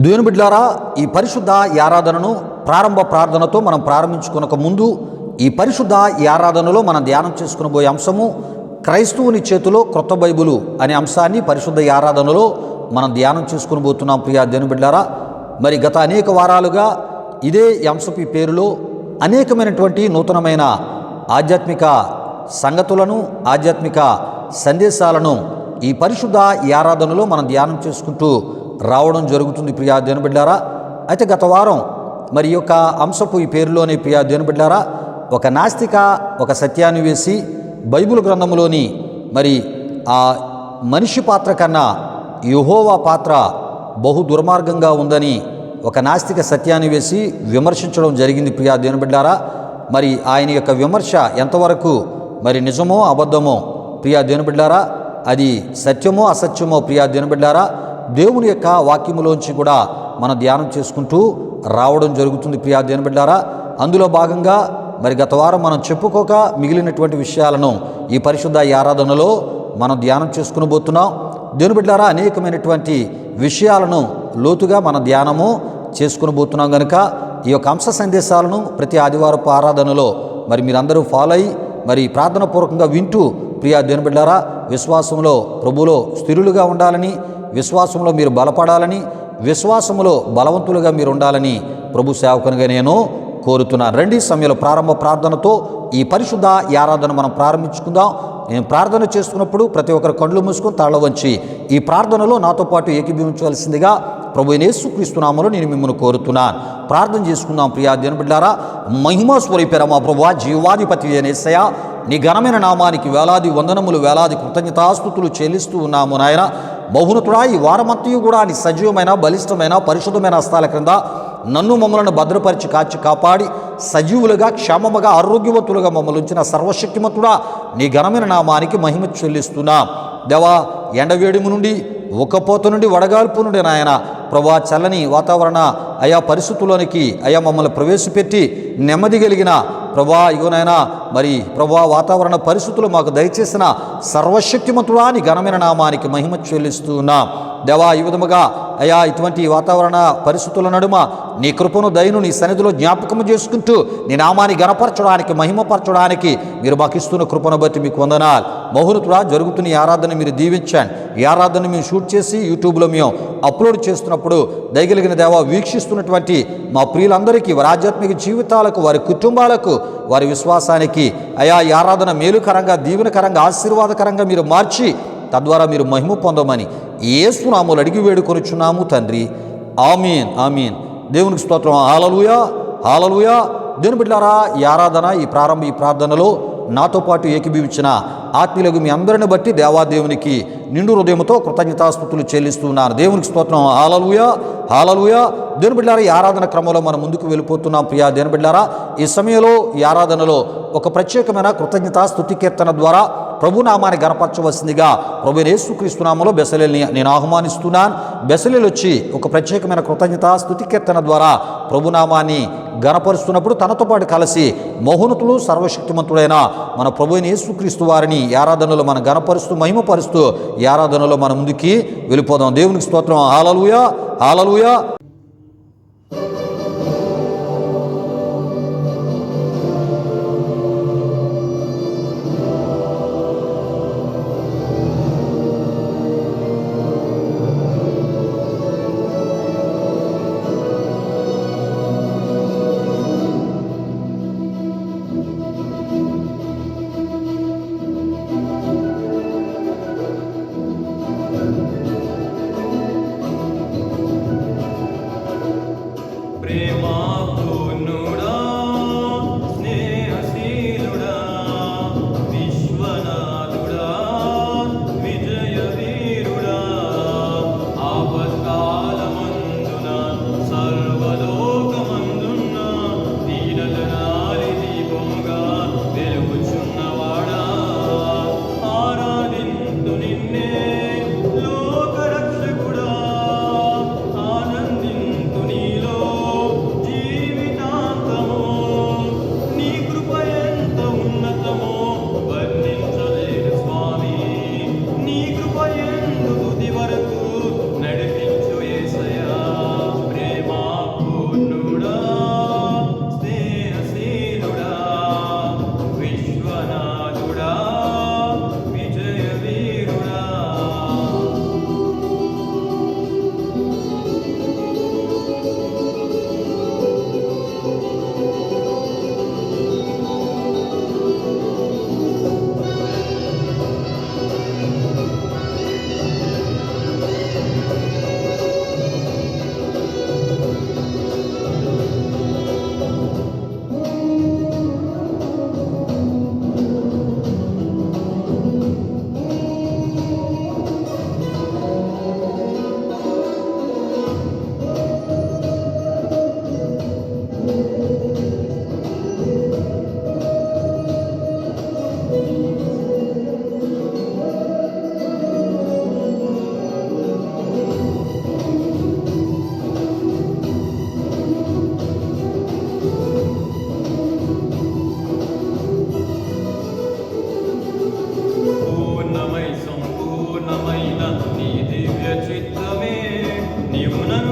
దేవుని బిడ్డలారా, ఈ పరిశుద్ధ ఆరాధనను ప్రారంభ ప్రార్థనతో మనం ప్రారంభించుకునక ముందు ఈ పరిశుద్ధ ఆరాధనలో మనం ధ్యానం చేసుకునబోయే అంశము క్రైస్తవుని చేతిలో క్రొత్త బైబిలు అనే అంశాన్ని పరిశుద్ధ ఆరాధనలో మనం ధ్యానం చేసుకుని పోతున్నాం. ప్రియా దేవుని బిడ్డలారా, మరి గత అనేక వారాలుగా ఇదే అంశపు పేరులో అనేకమైనటువంటి నూతనమైన ఆధ్యాత్మిక సంగతులను ఆధ్యాత్మిక సందేశాలను ఈ పరిశుద్ధ ఆరాధనలో మనం ధ్యానం చేసుకుంటూ రావడం జరుగుతుంది. ప్రియా దేవుని బిడ్డలారా, అయితే గత వారం మరి యొక్క అంశపు ఈ పేరులోని ప్రియా దేవుని బిడ్డలారా, ఒక నాస్తిక ఒక సత్యాన్ని వేసి బైబిల్ గ్రంథంలోని మరి ఆ మనిషి పాత్ర కన్నా యెహోవా పాత్ర బహు దుర్మార్గంగా ఉందని ఒక నాస్తిక సత్యాన్ని వేసి విమర్శించడం జరిగింది. ప్రియా దేవుని బిడ్డలారా, మరి ఆయన యొక్క విమర్శ ఎంతవరకు మరి నిజమో అబద్ధమో ప్రియా దేవుని బిడ్డలారా, అది సత్యమో అసత్యమో ప్రియా దేవుని బిడ్డలారా, దేవుని యొక్క వాక్యములోంచి కూడా మనం ధ్యానం చేసుకుంటూ రావడం జరుగుతుంది. ప్రియా దేవుని బిడ్డలారా, అందులో భాగంగా మరి గత వారం మనం చెప్పుకోక మిగిలినటువంటి విషయాలను ఈ పరిశుద్ధ ఆరాధనలో మనం ధ్యానం చేసుకుని పోతున్నాం. దేవుని బిడ్డలారా, అనేకమైనటువంటి విషయాలను లోతుగా మన ధ్యానము చేసుకుని పోతున్నాం కనుక ఈ యొక్క అంశ సందేశాలను ప్రతి ఆదివారపు ఆరాధనలో మరి మీరందరూ ఫాలో అయ్యి మరి ప్రార్థనాపూర్వకంగా వింటూ ప్రియా దేవుని బిడ్డలారా, విశ్వాసంలో ప్రభువులో స్థిరులుగా ఉండాలని, విశ్వాసంలో మీరు బలపడాలని, విశ్వాసంలో బలవంతులుగా మీరు ఉండాలని ప్రభు సేవకునిగా నేను కోరుతున్నాను. రండి, సమయంలో ప్రారంభ ప్రార్థనతో ఈ పరిశుద్ధ ఆరాధన మనం ప్రారంభించుకుందాం. నేను ప్రార్థన చేసుకున్నప్పుడు ప్రతి ఒక్కరు కళ్ళు మూసుకొని తాళ వంచి ఈ ప్రార్థనలో నాతో పాటు ఏకీభవించవలసిందిగా ప్రభు యేసుక్రీస్తు నామములో నేను మిమ్మల్ని కోరుతున్నాను. ప్రార్థన చేసుకుందాం. ప్రియా దేవుని బిడ్డలారా, మహిమా స్వరూపేర మా ప్రభువా, జీవాధిపతి యేసయ్యా, నీ ఘనమైన నామానికి వేలాది వందనములు, వేలాది కృతజ్ఞతాస్తుతులు చెల్లిస్తూ ఉన్నాము నాయన. బహునతుడా, ఈ వారమంతయు కూడా నీ సజీవమైన బలిష్టమైన పరిశుద్ధమైన హస్తాల క్రింద నన్ను మమ్మలను భద్రపరిచి కాచి కాపాడి సజీవులుగా క్షేమముగా ఆరోగ్యవంతులుగా మమ్మల్ని ఉంచిన సర్వశక్తిమంతుడా, నీ ఘనమైన నామానికి మహిమ చెల్లిస్తున్నాం. దేవా, ఎండవేడిము నుండి ఉక్కపోత నుండి వడగాల్పు నుండి నాయన ప్రభా, చల్లని వాతావరణ అయా పరిస్థితుల్లోనికి అయా మమ్మల్ని ప్రవేశపెట్టి నెమ్మది కలిగిన ప్రభా ఇగోనైనా మరి ప్రభా వాతావరణ పరిస్థితులు మాకు దయచేసిన సర్వశక్తిమంతుడా, నీ ఘనమైన నామానికి మహిమ చెల్లిస్తూ ఉన్నాం. దేవా, ఈ విధముగా అయా ఇటువంటి వాతావరణ పరిస్థితుల నడుమ నీ కృపను దయను నీ సన్నిధిలో జ్ఞాపకము చేసుకుంటూ నీ నామాన్ని గణపరచడానికి మహిమపరచడానికి మీరు మాకు ఇస్తున్న కృపను బట్టి మీకు వందనాలు. మహోన్నతుడా, జరుగుతున్న ఈ ఆరాధన మీరు దీవించండి. ఈ ఆరాధన మేము షూట్ చేసి యూట్యూబ్లో మేము అప్లోడ్ చేస్తున్నప్పుడు దయగలిగిన దేవా, వీక్షిస్తున్నటువంటి మా ప్రియులందరికీ వారి ఆధ్యాత్మిక జీవితాలకు, వారి కుటుంబాలకు, వారి విశ్వాసానికి అయా ఈ ఆరాధన మేలుకరంగా, దీవెనకరంగా, ఆశీర్వాదకరంగా మీరు మార్చి తద్వారా మీరు మహిమ పొందమని యేసు నామములో అడిగి వేడుకొనుచున్నాము తండ్రి. ఆమీన్, ఆమీన్. దేవునికి స్తోత్రం. హల్లెలూయా, హల్లెలూయా. దేవుని బిడ్డలారా, ఈ ఆరాధన ఈ ప్రారంభ ఈ ప్రార్థనలో నాతో పాటు ఏకీభవించిన ఆత్మీయులకు మీ అందరిని బట్టి దేవాదేవునికి నిండు హృదయంతో కృతజ్ఞతాస్తుతులు చెల్లిస్తున్నాను. దేవునికి స్తోత్రం. హల్లెలూయా, హల్లెలూయా. దేవుని బిడ్డలారా, ఈ ఆరాధన క్రమంలో మనం ముందుకు వెళ్ళిపోతున్నాం. ప్రియా దేవుని బిడ్డలారా, ఈ సమయంలో ఈ ఆరాధనలో ఒక ప్రత్యేకమైన కృతజ్ఞతా స్తుతి కీర్తన ద్వారా ప్రభునామాన్ని గణపరచవలసిందిగా ప్రభు యేసుక్రీస్తు నామములో బెసలేల్ని నేను ఆహ్వానిస్తున్నాను. బెసలేలు వచ్చి ఒక ప్రత్యేకమైన కృతజ్ఞతా స్తుతి కీర్తన ద్వారా ప్రభునామాన్ని గణపరుస్తున్నప్పుడు తనతో పాటు కలిసి మహోన్నతులు సర్వశక్తిమంతుడైన మన ప్రభు యేసుక్రీస్తు వారిని ఈ ఆరాధనలో మనం గణపరుస్తూ మహిమపరుస్తూ ఈ ఆరాధనలో మనం ముందుకి వెళ్ళిపోదాం. దేవునికి స్తోత్రం. హల్లెలూయా, హల్లెలూయా.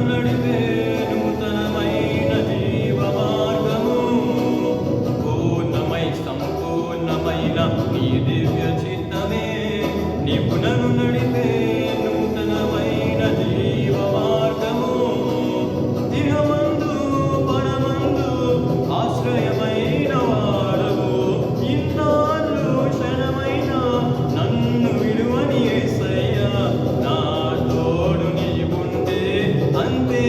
నడిపే నూతనమైన జీవ మార్గము, సంపూర్ణమైన నీ దివ్య చిత్తమే. నీవు నన్ను నడిపే నూతనమైన జీవ మార్గము, ఇహమందు పరమందు ఆశ్రయమైన వాడవు. ఇన్నాళ్ళు క్షణమైన నన్ను విడువని యేసయ్యా, నా తోడు నీవుంటే అంతే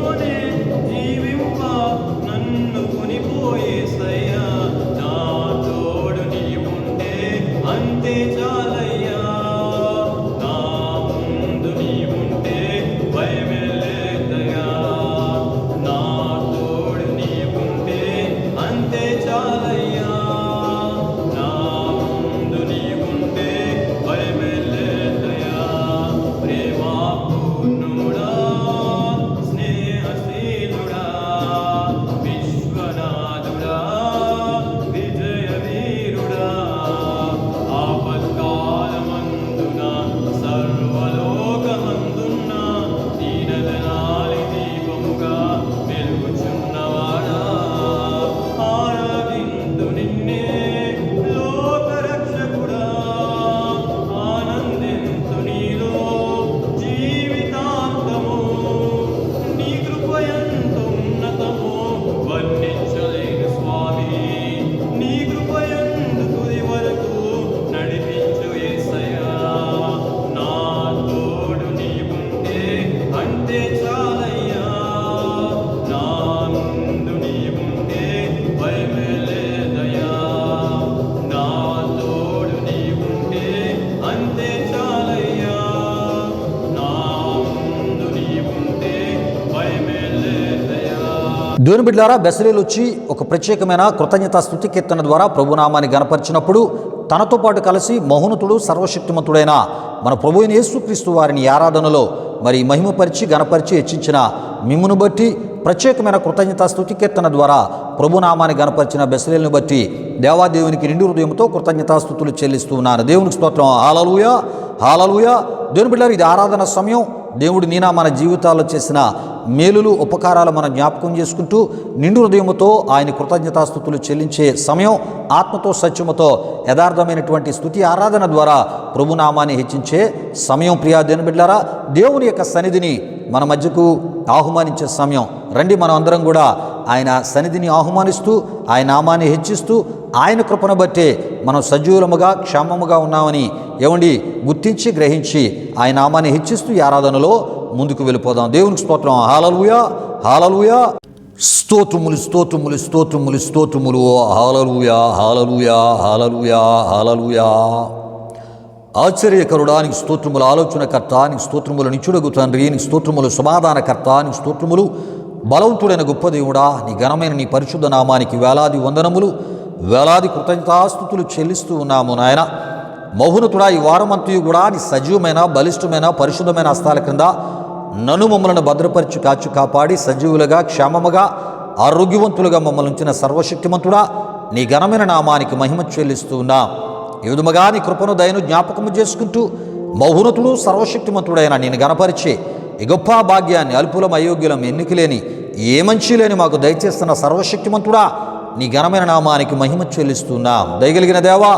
నీతోనే జీవింప నన్ను కొనిపోయేసయ్యా. నా తోడు నీవుంటే అంతే చాలయ్యా. నా ముందు నీవుంటే భయమేలేదయ్యా. నా తోడు నీవుంటే అంతే చాలయ్యా. నా ముందు నీవుంటే భయమేలేదయ్యా. ప్రేమా పూర్ణుడా, స్నేహశీలుడా, విశ్వనాథుడా, విజయ వీరుడా, ఆపత్కాలమందున సర్వలోకమందున్న దీనజనాలి దీపముగా వెలుగుచున్నవాడా, ఆరాధింతు నిన్నే లోకరక్షకుడా. ఆనందింతు నీలో జీవితాంతము. నీ కృపయంత ఉన్నతము వర్ణించలేను స్వామి. నీ కృపయందు తుది వరకు నడిపించు యేసయ్యా. నా తోడు నీవుంటే అంతే చాలయ్యా. నా ముందు నీవుంటే భయమేలేదయ్యా. నా తోడు నీవుంటే అంతే చాలయ్యా. నా ముందు నీవుంటే భయమేలేదయ్యా. దేవుని బిడ్డలారా, బెసలేలు వచ్చి ఒక ప్రత్యేకమైన కృతజ్ఞతా స్తుతి కీర్తన ద్వారా ప్రభునామాన్ని గణపరిచినప్పుడు తనతో పాటు కలిసి మహోన్నతుడు సర్వశక్తిమంతుడైన మన ప్రభు అయిన యేసుక్రీస్తు వారిని ఆరాధనలో మరి మహిమపరిచి గణపరిచి హెచ్చించిన మిమ్మును బట్టి ప్రత్యేకమైన కృతజ్ఞతా స్తుతి కీర్తన ద్వారా ప్రభునామాన్ని గణపరిచిన బెసలేలను బట్టి దేవాదేవునికి నిండు హృదయంతో కృతజ్ఞతాస్తుతులు చెల్లిస్తూ ఉన్నాను. దేవునికి స్తోత్రం. హల్లెలూయా, హల్లెలూయా. దేవుని బిడ్డలారా, ఇది ఆరాధన సమయం. దేవుడు నీనా మన జీవితాల్లో చేసిన మేలులు ఉపకారాలు మనం జ్ఞాపకం చేసుకుంటూ నిండు హృదయముతో ఆయన కృతజ్ఞతాస్తుతులు చెల్లించే సమయం. ఆత్మతో సత్యముతో యథార్థమైనటువంటి స్తుతి ఆరాధన ద్వారా ప్రభునామాన్ని హెచ్చించే సమయం. ప్రియా దేవుని బిడ్డలారా, దేవుని యొక్క సన్నిధిని మన మధ్యకు ఆహ్వానించే సమయం. రండి, మనం అందరం కూడా ఆయన సన్నిధిని ఆహ్వానిస్తూ ఆయన నామాన్ని హెచ్చిస్తూ ఆయన కృపను బట్టే మనం సజీవులముగా క్షేమముగా ఉన్నామని ఏమండి గుర్తించి గ్రహించి ఆయన నామాన్ని హెచ్చిస్తూ ఈ ఆరాధనలో ముందుకు వెళ్ళిపోదాం. దేవునికి స్తోత్రం. హల్లెలూయా, హల్లెలూయా. స్తోత్రములు, స్తోత్రములు, స్తోత్రములు, స్తోత్రములు. హల్లెలూయా, హల్లెలూయా, హల్లెలూయా, హల్లెలూయా. ఆశ్చర్యకరుడా నీకు స్తోత్రములు, ఆలోచనకర్త నీకు స్తోత్రములు, నిత్యుడగు తండ్రి నీకు స్తోత్రములు, సమాధానకర్త నీకు స్తోత్రములు, బలవంతుడైన గొప్ప దేవుడా నీ ఘనమైన నీ పరిశుద్ధ నామానికి వేలాది వందనములు, వేలాది కృతజ్ఞతాస్తుతులు చెల్లిస్తూ ఉన్నాము నాయన. మహోన్నతుడా, ఈ వారమంతయు కూడా నీ సజీవమైన బలిష్టమైన పరిశుద్ధమైన హస్తాల క్రింద నన్ను మమ్మలను భద్రపరిచి కాచి కాపాడి సజీవులుగా క్షేమముగా ఆరోగ్యవంతులుగా మమ్మల్ని ఉంచిన సర్వశక్తిమంతుడా నీ ఘనమైన నామానికి మహిమ చెల్లిస్తూ ఉన్నాం. ఈ విధముగా నీ కృపను దయను జ్ఞాపకము చేసుకుంటూ మహోన్నతుడు సర్వశక్తిమంతుడైన నేను గణపరిచే ఈ గొప్ప భాగ్యాన్ని అల్పులం అయోగ్యులం ఎన్నికలేని ఏ మంచి లేని మాకు దయచేస్తున్న సర్వశక్తిమంతుడా నీ ఘనమైన నామానికి మహిమ చెల్లిస్తున్నాం. దయగలిగిన దేవా,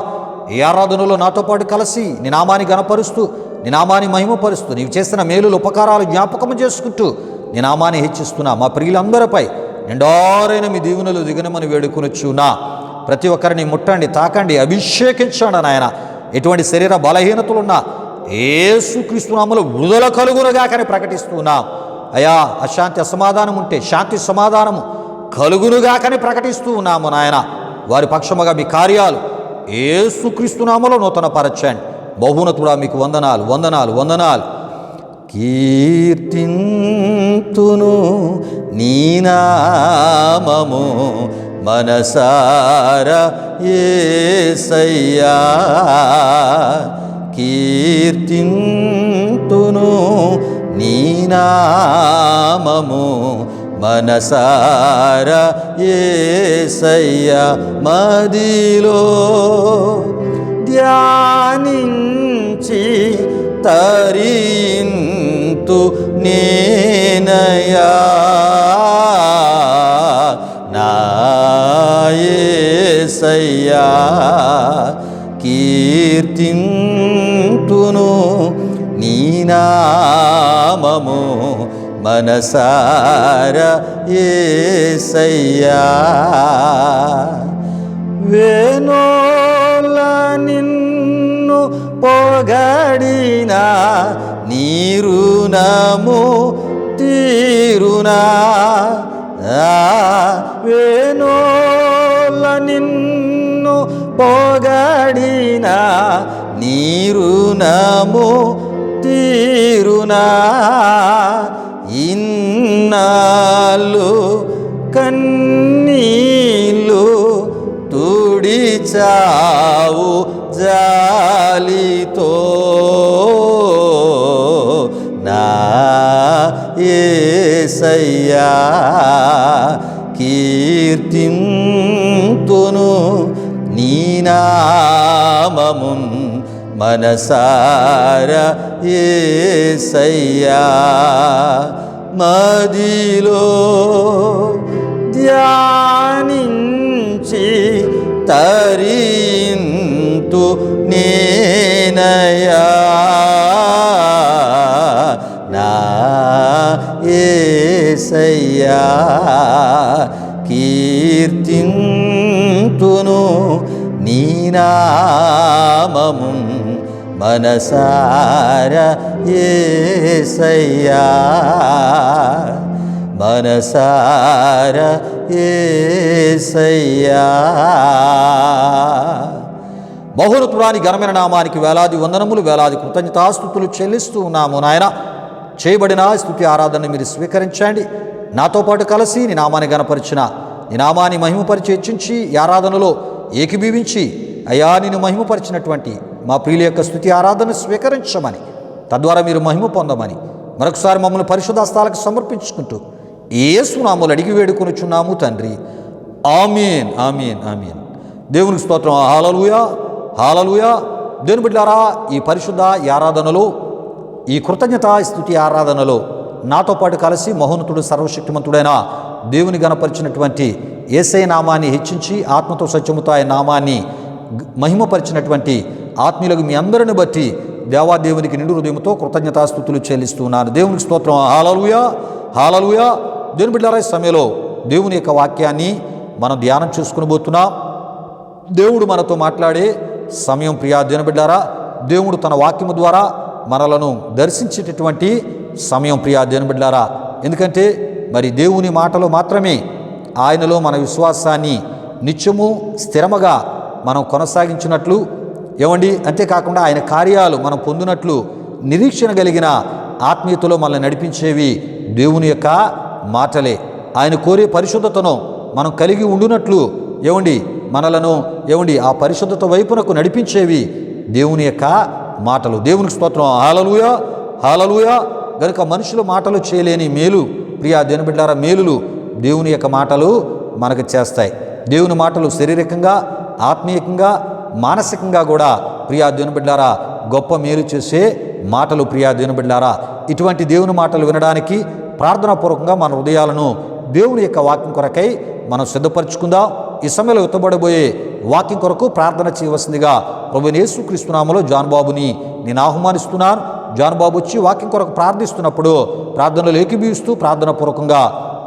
ఈ ఆరాధనలో నాతో పాటు కలిసి నీ నామాన్ని గణపరుస్తూ నీ నామాన్ని మహిమపరుస్తూ నీవు చేసిన మేలులు ఉపకారాలు జ్ఞాపకము చేసుకుంటూ నీ నామాన్ని హెచ్చిస్తున్నా. మా ప్రియులందరిపై నిండారైన మీ దీవెనలు దిగనమని వేడుకొనొచ్చున్నా. ప్రతి ఒక్కరిని ముట్టండి, తాకండి, అభిషేకించండి నాయన. ఎటువంటి శరీర బలహీనతలున్నా యేసుక్రీస్తు నామములో విడుదల కలుగునుగాకని ప్రకటిస్తున్నాం. అయా, అశాంతి అసమాధానం ఉంటే శాంతి సమాధానము కలుగునుగాకని ప్రకటిస్తూ ఉన్నాము నాయన. వారి పక్షముగా మీ కార్యాలు యేసుక్రీస్తు నామములో నూతన పరచండి. బహున్నతుడా మీకు వందనాలు, వందనాలు, వందనాలు. కీర్తింతును నీ నామము మనసారా యేసయ్యా. కీర్తింతును నీ నామము మనసారా యేసయ్యా. మదిలో ధ్యానించి తరింతు నేనయా. నా యేసయ్యా కీర్తింతును నీ నామము మనసారా యేసయ్యా. వేణోల నిన్ను పొగడిన నీ రుణము తీరునా వేణోల నిన్ను పొగడిన నీ రుణము తీరునా ఇన్నాళ్ళు కన్నీళ్ళు తుడిచావు జాలితో నా యేసయ్యా కీర్తింతును నీ నామమున్ మనసార యేసయ్యా మదిలో ధ్యానించి తరింతు నేనయా నా యేసయ్యా కీర్తింతును నీ నామమున్ మనసార యేసయ్యా మనసార యేసయ్యా. మహోన్నతుడాని ఘనమైన నామానికి వేలాది వందనములు, వేలాది కృతజ్ఞతాస్తుతులు చెల్లిస్తూ ఉన్నాము నాయన. చేయబడిన స్తుతి ఆరాధన మీరు స్వీకరించండి. నాతో పాటు కలిసి నీ నామాన్ని గణపరిచిన, నీ నామాన్ని మహిమపరిచి హెచ్చించి ఈ ఆరాధనలో ఏకీభవించి అయ్యా నేను మహిమపరిచినటువంటి మా ప్రియుల యొక్క స్తుతి ఆరాధన స్వీకరించమని, తద్వారా మీరు మహిమ పొందమని మరొకసారి మమ్మల్ని పరిశుద్ధ హస్తాలకు సమర్పించుకుంటూ యేసు నామములో అడిగి వేడుకొనుచున్నాము తండ్రి. ఆమేన్ ఆమేన్ ఆమేన్. దేవునికి స్తోత్రం. హల్లెలూయా హల్లెలూయా. దేవుని బిడ్డలారా, ఈ పరిశుద్ధ ఈ ఆరాధనలో, ఈ కృతజ్ఞత స్తుతి ఆరాధనలో నాతో పాటు కలిసి మహోన్నతుడు సర్వశక్తిమంతుడైన దేవుని గణపరిచినటువంటి యేసయ్య నామాన్ని హెచ్చించి ఆత్మతో సత్యముతో ఆయన నామాన్ని మహిమపరిచినటువంటి ఆత్మీయులకు మీ అందరిని బట్టి దేవాదేవునికి నిండు హృదయంతో కృతజ్ఞతాస్తుతులు చెల్లిస్తున్నాను. దేవునికి స్తోత్రం. హల్లెలూయా హల్లెలూయా. దేవుని బిడ్డలారా, ఈ సమయంలో దేవుని యొక్క వాక్యాన్ని మనం ధ్యానం చేసుకుని పోతున్నాం. దేవుడు మనతో మాట్లాడే సమయం. ప్రియా దేవుని బిడ్డలారా, దేవుడు తన వాక్యము ద్వారా మనలను దర్శించేటటువంటి సమయం. ప్రియా దేవుని బిడ్డలారా, ఎందుకంటే మరి దేవుని మాటలో మాత్రమే ఆయనలో మన విశ్వాసాన్ని నిత్యము స్థిరముగా మనం కొనసాగించినట్లు ఏమండి, అంతేకాకుండా ఆయన కార్యాలు మనం పొందినట్లు నిరీక్షణ కలిగిన ఆత్మీయతలో మనల్ని నడిపించేవి దేవుని యొక్క మాటలే. ఆయన కోరే పరిశుద్ధతను మనం కలిగి ఉండునట్లు ఏమండి మనలను ఏమండి ఆ పరిశుద్ధత వైపునకు నడిపించేవి దేవుని యొక్క మాటలు. దేవునికి స్తోత్రం. హల్లెలూయా హల్లెలూయా. గనుక మనుషుల మాటలు చేయలేని మేలు, ప్రియా దేవుని బిడ్డలారా, మేలులు దేవుని యొక్క మాటలు మనకు చేస్తాయి. దేవుని మాటలు శారీరకంగా, ఆత్మీయంగా, మానసికంగా కూడా ప్రియా దేవుని బిడ్డలారా గొప్ప మేలు చేసే మాటలు. ప్రియా దేవుని బిడ్డలారా, ఇటువంటి దేవుని మాటలు వినడానికి ప్రార్థనాపూర్వకంగా మన హృదయాలను దేవుని యొక్క వాక్యం కొరకై మనం సిద్ధపరచుకుందాం. ఈ సమయంలో ఎత్తబడబోయే వాక్యం కొరకు ప్రార్థన చేయవలసిందిగా ప్రభువైన యేసుక్రీస్తు నామములో జాన్ బాబుని నేను ఆహ్వానిస్తున్నాను. జాన్ బాబు వచ్చి వాక్యం కొరకు ప్రార్థిస్తున్నప్పుడు ప్రార్థనలు ఏకీభవిస్తూ ప్రార్థనాపూర్వకంగా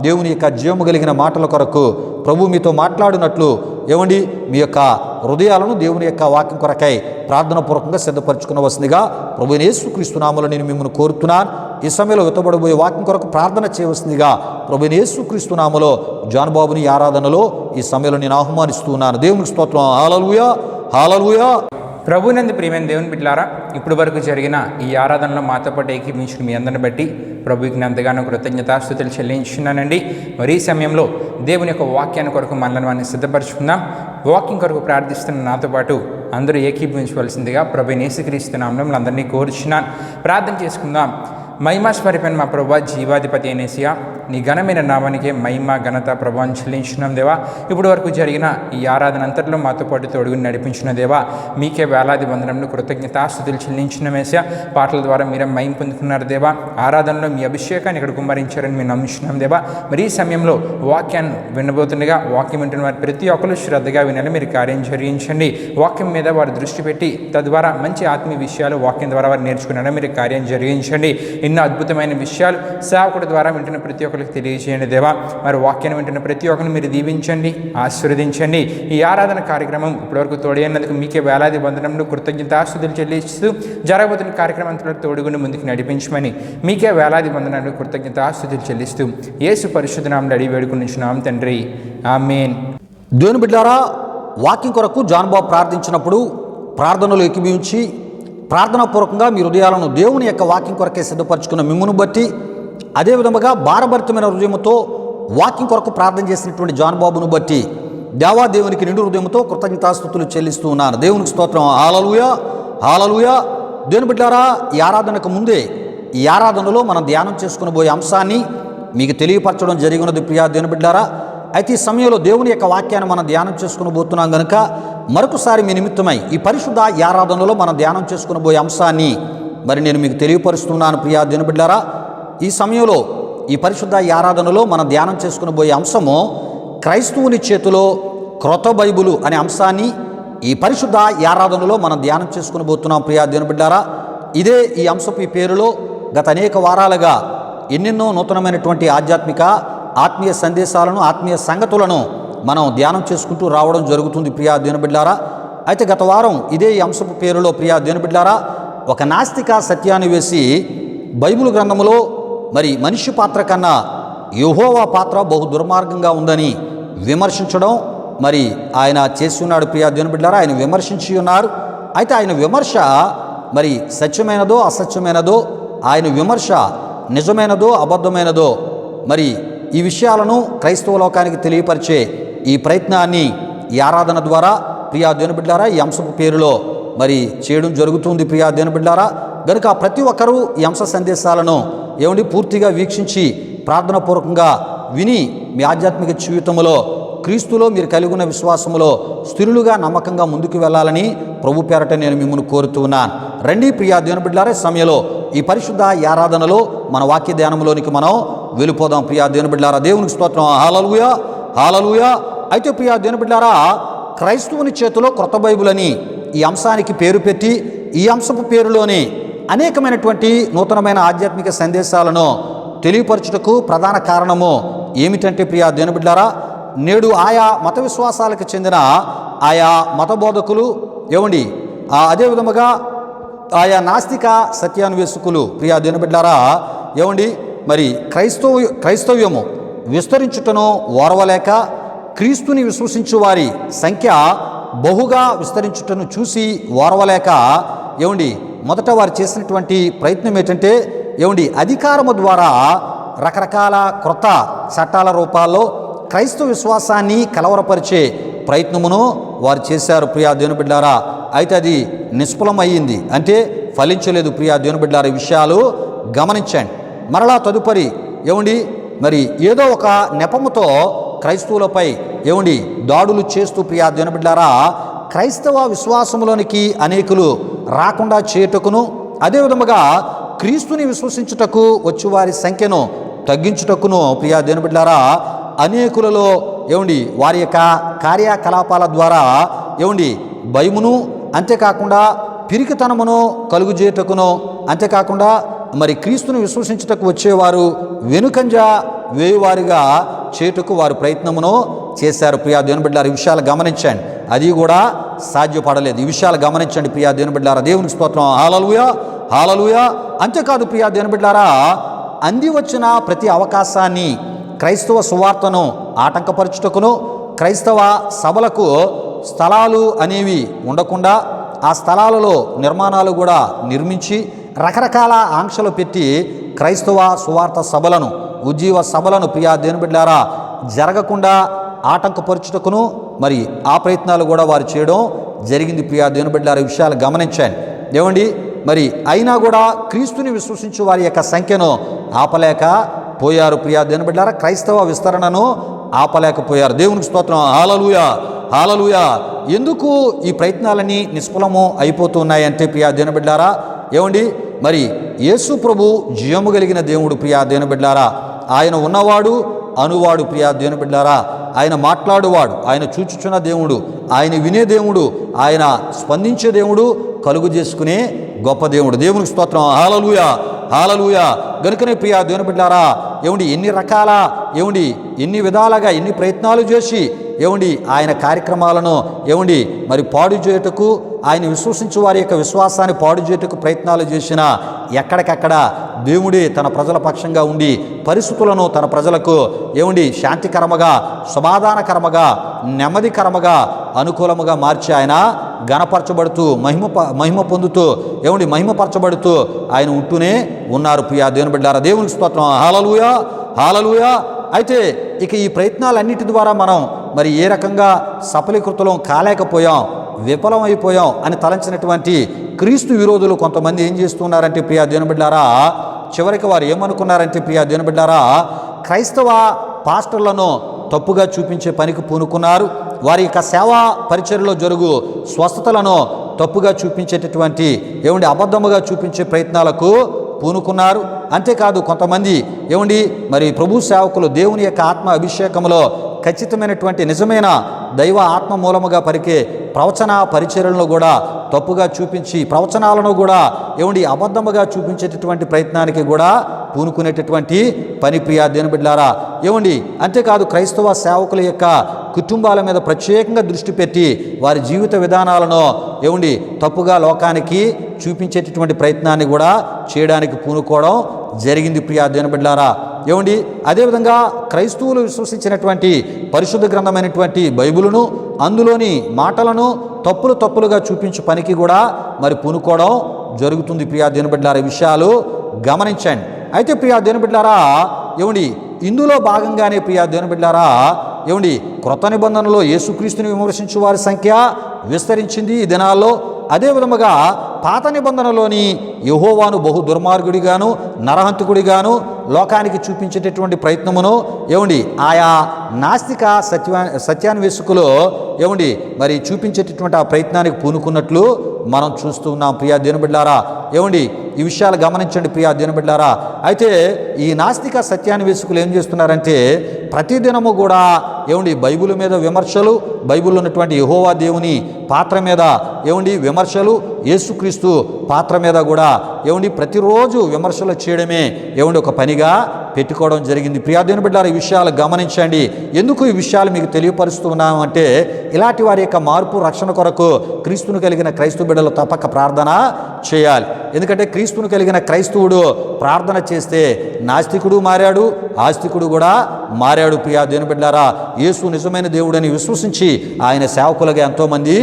దేవుని యొక్క జీవము కలిగిన మాటల కొరకు ప్రభు మీతో మాట్లాడినట్లు ఏమండి మీ యొక్క హృదయాలను దేవుని యొక్క వాక్యం కొరకై ప్రార్థనాపూర్వకంగా సిద్ధపరచుకునవలసిందిగా ప్రభువైన యేసుక్రీస్తు నామములో నేను మిమ్మల్ని కోరుతున్నాను. ఈ సమయంలో ఎత్తబడబోయే వాక్యం కొరకు ప్రార్థన చేయవలసిందిగా ప్రభువైన యేసుక్రీస్తు నామములో జాన్ బాబుని ఆరాధనలో ఈ సమయంలో నేను ఆహ్వానిస్తున్నాను. దేవునికి స్తోత్రం. హల్లెలూయా హల్లెలూయా. ప్రభునందు ప్రియమైన దేవుని బిడ్డలారా, ఇప్పటి వరకు జరిగిన ఈ ఆరాధనలో మాతో పాటు ఏకీభవించిన మీ అందరిని బట్టి ప్రభుకి ఎంతగానో కృతజ్ఞతాస్తుతులు చెల్లించున్నానండి. మరి ఈ సమయంలో దేవుని యొక్క వాక్యాన్ని కొరకు మనల్ని సిద్ధపరచుకుందాం. వాక్యం కొరకు ప్రార్థిస్తున్న నాతో పాటు అందరూ ఏకీభవించవలసిందిగా ప్రభువైన యేసుక్రీస్తు నామములో అందరినీ కోరుచున్నాను. ప్రార్థన చేసుకుందాం. మహిమాస్వరూపైన మా ప్రభా, జీవాధిపతి అయిన యేసయ్యా, నీ ఘనమైన నామానికే మహిమ ఘనత ప్రభావం చెల్లించున్నాం దేవా. ఇప్పటి వరకు జరిగిన ఈ ఆరాధన అంతట్లో మాతో పాటు తోడుగుని నడిపించిన దేవా, మీకే వేలాది వందనములు కృతజ్ఞతాస్తుతులు చెల్లించిన యేసయ్యా. పాటల ద్వారా మీరే మహిమ పొందుకున్నారు దేవా. ఆరాధనలో మీ అభిషేకాన్ని ఇక్కడ కుమ్మరించారని మేము నమ్ముచున్నాం దేవా. మరి ఈ సమయంలో వాక్యాన్ని వినబోతుండగా వాక్యం వింటున్న వారు ప్రతి ఒక్కరు శ్రద్ధగా వినాలి. మీరు కార్యం జరిగించండి. వాక్యం మీద వారు దృష్టి పెట్టి తద్వారా మంచి ఆత్మీయ విషయాలు వాక్యం ద్వారా వారు నేర్చుకున్నారని మీరు కార్యం జరిగించండి. ఎన్నో అద్భుతమైన విషయాలు సేవకుడి ద్వారా వింటున్న ప్రతి ఒక్కరికి తెలియజేయండి దేవా. మరి వాక్యాన్ని వింటున్న ప్రతి ఒక్కరిని మీరు దీవించండి, ఆశీర్వదించండి. ఈ ఆరాధన కార్యక్రమం ఇప్పటివరకు తోడైనందుకు మీకే వేలాది వందనములు కృతజ్ఞతాస్తుతులు చెల్లిస్తూ జరగబోతున్న కార్యక్రమం అంతవరకు తోడుగుండి ముందుకు నడిపించమని మీకే వేలాది వందనాలు కృతజ్ఞతాస్తుతులు చెల్లిస్తూ యేసు పరిశుద్ధ నామములో అడిగి వేడుకొనిచున్నాం తండ్రి, ఆమేన్. దేవుని బిడ్డారా, వాక్యం కొరకు జాన్ బాబు ప్రార్థించినప్పుడు ప్రార్థనలు ఏకీభవించి ప్రార్థనాపూర్వకంగా మీ హృదయాలను దేవుని యొక్క వాక్యం కొరకే సిద్ధపరచుకున్న మిమ్మును బట్టి, అదేవిధముగా భారభరితమైన హృదయంతో వాక్యం కొరకు ప్రార్థన చేసినటువంటి జాన్ బాబును బట్టి దేవాదేవునికి నిండు హృదయంతో కృతజ్ఞతాస్తుతులు చెల్లిస్తూ ఉన్నాను. దేవునికి స్తోత్రం. హల్లెలూయా, హల్లెలూయా. దేవుని బిడ్డారా, ఈ ఆరాధనకు ముందే ఈ ఆరాధనలో మనం ధ్యానం చేసుకుని పోయే అంశాన్ని మీకు తెలియపరచడం జరిగినది ప్రియా దేవుని బిడ్డారా. అయితే ఈ సమయంలో దేవుని యొక్క వాక్యాన్ని మనం ధ్యానం చేసుకుని పోతున్నాం కనుక మరొకసారి మీ నిమిత్తమై ఈ పరిశుద్ధ ఆరాధనలో మనం ధ్యానం చేసుకుని పోయే అంశాన్ని మరి నేను మీకు తెలియపరుస్తున్నాను ప్రియా దేవుని బిడ్డారా. ఈ సమయంలో ఈ పరిశుద్ధ ఆరాధనలో మనం ధ్యానం చేసుకుని పోయే అంశము క్రైస్తవుని చేతిలో క్రొత్త బైబిలు అనే అంశాన్ని ఈ పరిశుద్ధ ఆరాధనలో మనం ధ్యానం చేసుకుని పోతున్నాం ప్రియా దేవుని బిడ్డారా. ఇదే ఈ అంశపు ఈ పేరులో గత అనేక వారాలుగా ఎన్నెన్నో నూతనమైనటువంటి ఆధ్యాత్మిక ఆత్మీయ సందేశాలను, ఆత్మీయ సంగతులను మనం ధ్యానం చేసుకుంటూ రావడం జరుగుతుంది ప్రియా దేవుని బిడ్డారా. అయితే గత వారం ఇదే ఈ అంశపు పేరులో ప్రియా దేవుని బిడ్డారా ఒక నాస్తిక సత్యాన్ని వేసి బైబిల్ గ్రంథములో మరి మనిషి పాత్ర కన్నా యెహోవా పాత్ర బహు దుర్మార్గంగా ఉందని విమర్శించడం మరి ఆయన చేసి ఉన్నాడు ప్రియా దేవుని బిడ్డారా. ఆయన విమర్శించి ఉన్నారు. అయితే ఆయన విమర్శ మరి సత్యమైనదో అసత్యమైనదో, ఆయన విమర్శ నిజమైనదో అబద్ధమైనదో, మరి ఈ విషయాలను క్రైస్తవ లోకానికి తెలియపరిచే ఈ ప్రయత్నాన్ని ఈ ఆరాధన ద్వారా ప్రియా దేవుని బిడ్డారా ఈ అంశపు పేరులో మరి చేయడం జరుగుతుంది ప్రియా దేవుని బిడ్డారా. కనుక ప్రతి ఒక్కరూ ఈ అంశ సందేశాలను పూర్తిగా వీక్షించి ప్రార్థనాపూర్వకంగా విని మీ ఆధ్యాత్మిక జీవితంలో క్రీస్తులో మీరు కలిగి ఉన్న విశ్వాసములో స్థిరులుగా నమ్మకంగా ముందుకు వెళ్ళాలని ప్రభు పేరట నేను మిమ్మల్ని కోరుతూ ఉన్నాను. రండి ప్రియా దేవుని బిడ్డారా, సమయంలో ఈ పరిశుద్ధ ఆరాధనలో మన వాక్య ధ్యానంలోనికి మనం వెళ్ళిపోదాం ప్రియా దేవుని బిడ్డారా. దేవునికి స్తోత్రం. హల్లెలూయా, హల్లెలూయా. అయితే ప్రియా దేవుని బిడ్డారా, క్రైస్తవుని చేతిలో క్రొత్త బైబిల్ అని ఈ అంశానికి పేరు పెట్టి ఈ అంశపు పేరులోని అనేకమైనటువంటి నూతనమైన ఆధ్యాత్మిక సందేశాలను తెలియపరచుటకు ప్రధాన కారణము ఏమిటంటే ప్రియా దేవుని బిడ్డారా, నేడు ఆయా మత విశ్వాసాలకు చెందిన ఆయా మత బోధకులు అదే విధముగా ఆయా నాస్తిక సత్యాన్వేషకులు ప్రియా దేవుని బిడ్డారా మరి క్రైస్తవ్యము విస్తరించుటను ఓర్వలేక క్రీస్తుని విశ్వసించు వారి సంఖ్య బహుగా విస్తరించుటను చూసి ఓర్వలేక మొదట వారు చేసినటువంటి ప్రయత్నం ఏంటంటే అధికారము ద్వారా రకరకాల క్రొత్త చట్టాల రూపాల్లో క్రైస్తవ విశ్వాసాన్ని కలవరపరిచే ప్రయత్నమును వారు చేశారు ప్రియా దేవుని బిడ్డారా. అయితే అది నిష్ఫలమయ్యింది, అంటే ఫలించలేదు ప్రియా దేవుని బిడ్డారా. ఈ విషయాలు గమనించండి. మరలా తదుపరి మరి ఏదో ఒక నెపముతో క్రైస్తవులపై దాడులు చేస్తూ ప్రియా దేవుని బిడ్డారా క్రైస్తవ విశ్వాసములోనికి అనేకులు రాకుండా చేయుటకును, అదేవిధముగా క్రీస్తుని విశ్వసించుటకు వచ్చి వారి సంఖ్యను తగ్గించుటకును ప్రియా దేవుని బిడ్డారా అనేకులలో వారి యొక్క కార్యకలాపాల ద్వారా భయమును, అంతేకాకుండా పిరికితనమును కలుగు చేయుటకును, అంతేకాకుండా మరి క్రీస్తుని విశ్వసించుటకు వచ్చేవారు వెనుకంజ వేయువారిగా చేయుటకు వారు ప్రయత్నమును చేశారు ప్రియా దేవుని బిడ్డారా. ఈ విషయాలు గమనించండి, అది కూడా సాధ్యపడలేదు. ఈ విషయాలు గమనించండి ప్రియా దేవుని బిడ్డారా. దేవునికి స్తోత్రం. హల్లెలూయా, హల్లెలూయా. అంతేకాదు ప్రియా దేవుని బిడ్డారా, అంది వచ్చిన ప్రతి అవకాశాన్ని క్రైస్తవ సువార్తను ఆటంకపరచుటకును, క్రైస్తవ సభలకు స్థలాలు అనేవి ఉండకుండా ఆ స్థలాలలో నిర్మాణాలు కూడా నిర్మించి రకరకాల ఆంక్షలు పెట్టి క్రైస్తవ సువార్త సభలను, ఉజ్జీవ సభలను ప్రియా దేవుని బిడ్డారా జరగకుండా ఆటంకపరచుటకును మరి ఆ ప్రయత్నాలు కూడా వారు చేయడం జరిగింది ప్రియా దేవుని బిడ్డారా. ఈ విషయాలు గమనించండి. మరి అయినా కూడా క్రీస్తుని విశ్వసించు వారి యొక్క సంఖ్యను ఆపలేకపోయారు ప్రియా దేవుని బిడ్డారా. క్రైస్తవ విస్తరణను ఆపలేకపోయారు. దేవునికి స్తోత్రం. హల్లెలూయా, హల్లెలూయా. ఎందుకు ఈ ప్రయత్నాలన్నీ నిష్ఫలము అయిపోతున్నాయంటే ప్రియా దేవుని బిడ్డారా మరి యేసు ప్రభు జీవము కలిగిన దేవుడు ప్రియా దేవుని బిడ్డారా. ఆయన ఉన్నవాడు అనువాడు ప్రియా దేవుని బిడ్డారా. ఆయన మాట్లాడువాడు, ఆయన చూచుచున్న దేవుడు, ఆయన వినే దేవుడు, ఆయన స్పందించే దేవుడు, కలుగు చేసుకునే గొప్ప దేవుడు. దేవునికి స్తోత్రం. హల్లెలూయా, హల్లెలూయా. గనుకనే ప్రియా దేవుని బిడ్డలారా, ఎన్ని రకాల ఎన్ని విధాలుగా ఎన్ని ప్రయత్నాలు చేసి ఆయన కార్యక్రమాలను మరి పాడు చేయుటకు, ఆయన విశ్వసించు వారి యొక్క విశ్వాసాన్ని పాడు చేయుటకు ప్రయత్నాలు చేసినా ఎక్కడికక్కడ దేవుడే తన ప్రజల పక్షంగా ఉండి పరిస్థితులను తన ప్రజలకు శాంతికరముగా, సమాధానకరముగా, నెమ్మదికరముగా, అనుకూలముగా మార్చి ఆయన ఘనపరచబడుతూ మహిమ పొందుతూ మహిమపరచబడుతూ ఆయన ఉంటూనే ఉన్నారు. ప్రియా దేవుని బిడ్డలారా, దేవునికి స్తోత్రం. హల్లెలూయా, హల్లెలూయా. అయితే ఇక ఈ ప్రయత్నాలన్నిటి ద్వారా మనం మరి ఏ రకంగా సఫలీకృతం కాలేకపోయాం, విఫలమైపోయాం అని తలంచినటువంటి క్రీస్తు విరోధులు కొంతమంది ఏం చేస్తున్నారంటే ప్రియా దేవుని బిడ్డలారా, చివరికి వారు ఏమనుకున్నారంటే ప్రియా దేవుని బిడ్డలారా, క్రైస్తవ పాస్టర్లను తప్పుగా చూపించే పనికి పూనుకున్నారు. వారి యొక్క సేవా పరిచర్యలో జరుగు స్వస్థతలను తప్పుగా చూపించేటటువంటి అబద్ధముగా చూపించే ప్రయత్నాలకు పూనుకున్నారు. అంతేకాదు కొంతమంది మరి ప్రభు సేవకులు దేవుని యొక్క ఆత్మ అభిషేకంలో ఖచ్చితమైనటువంటి నిజమైన దైవ ఆత్మ మూలముగా పరికే ప్రవచన పరిచర్యలను కూడా తప్పుగా చూపించి ప్రవచనాలను కూడా అబద్ధముగా చూపించేటటువంటి ప్రయత్నానికి కూడా పూనుకునేటటువంటి పని ప్రియా దేవుని బిడ్డలారా. అంతేకాదు క్రైస్తవ సేవకుల యొక్క కుటుంబాల మీద ప్రత్యేకంగా దృష్టి పెట్టి వారి జీవిత విధానాలను తప్పుగా లోకానికి చూపించేటటువంటి ప్రయత్నాన్ని కూడా చేయడానికి పూనుకోవడం జరిగింది ప్రియా దేవుని బిడ్డలారా. అదేవిధంగా క్రైస్తవులు విశ్వసించినటువంటి పరిశుద్ధ గ్రంథమైనటువంటి బైబిలును, అందులోని మాటలను తప్పులుగా చూపించు పనికి కూడా మరి పూనుకోవడం జరుగుతుంది ప్రియా దేవుని బిడ్డలారా. ఈ విషయాలు గమనించండి. అయితే ప్రియా దేవుని బిడ్డలారా, ఇందులో భాగంగానే ప్రియా దేవుని బిడ్డలారా, క్రొత్త నిబంధనలో యేసుక్రీస్తుని విమర్శించు వారి సంఖ్య విస్తరించింది ఈ దినాల్లో. అదే విధముగా పాత నిబంధనలోని యెహోవాను బహు దుర్మార్గుడిగాను నరహంతకుడిగాను లోకానికి చూపించేటటువంటి ప్రయత్నమును ఆయా నాస్తిక సత్యాన్వేషకులు మరి చూపించేటటువంటి ఆ ప్రయత్నానికి పూనుకున్నట్లు మనం చూస్తూ ఉన్నాం ప్రియా దేవుని బిడ్డలారా. ఈ విషయాలు గమనించండి ప్రియా దేవుని బిడ్డలారా. అయితే ఈ నాస్తిక సత్యాన్వేషకులు ఏం చేస్తున్నారంటే ప్రతిదినము కూడా బైబిల్ మీద విమర్శలు, బైబిల్లో ఉన్నటువంటి యెహోవా దేవుని పాత్ర మీద విమర్శలు, యేసుక్రీస్తు పాత్ర మీద కూడా ప్రతిరోజు విమర్శలు చేయడమే ఒక పనిగా పెట్టుకోవడం జరిగింది. ప్రియా దేవుని బిడ్డలారా, ఈ విషయాలు గమనించండి. ఎందుకు ఈ విషయాలు మీకు తెలియపరుస్తూ ఉన్నాము అంటే ఇలాంటి వారి యొక్క మార్పు రక్షణ కొరకు క్రీస్తును కలిగిన క్రైస్తవ బిడ్డలు తప్పక ప్రార్థన చేయాలి. ఎందుకంటే క్రీస్తును కలిగిన క్రైస్తవుడు ప్రార్థన చేస్తే నాస్తికుడు మారాడు, ఆస్తికుడు కూడా మారాడు. ప్రియా దేవుని బిడ్డలారా, యేసు నిజమైన దేవుడని విశ్వసించి ఆయన సేవకులుగా ఎంతోమంది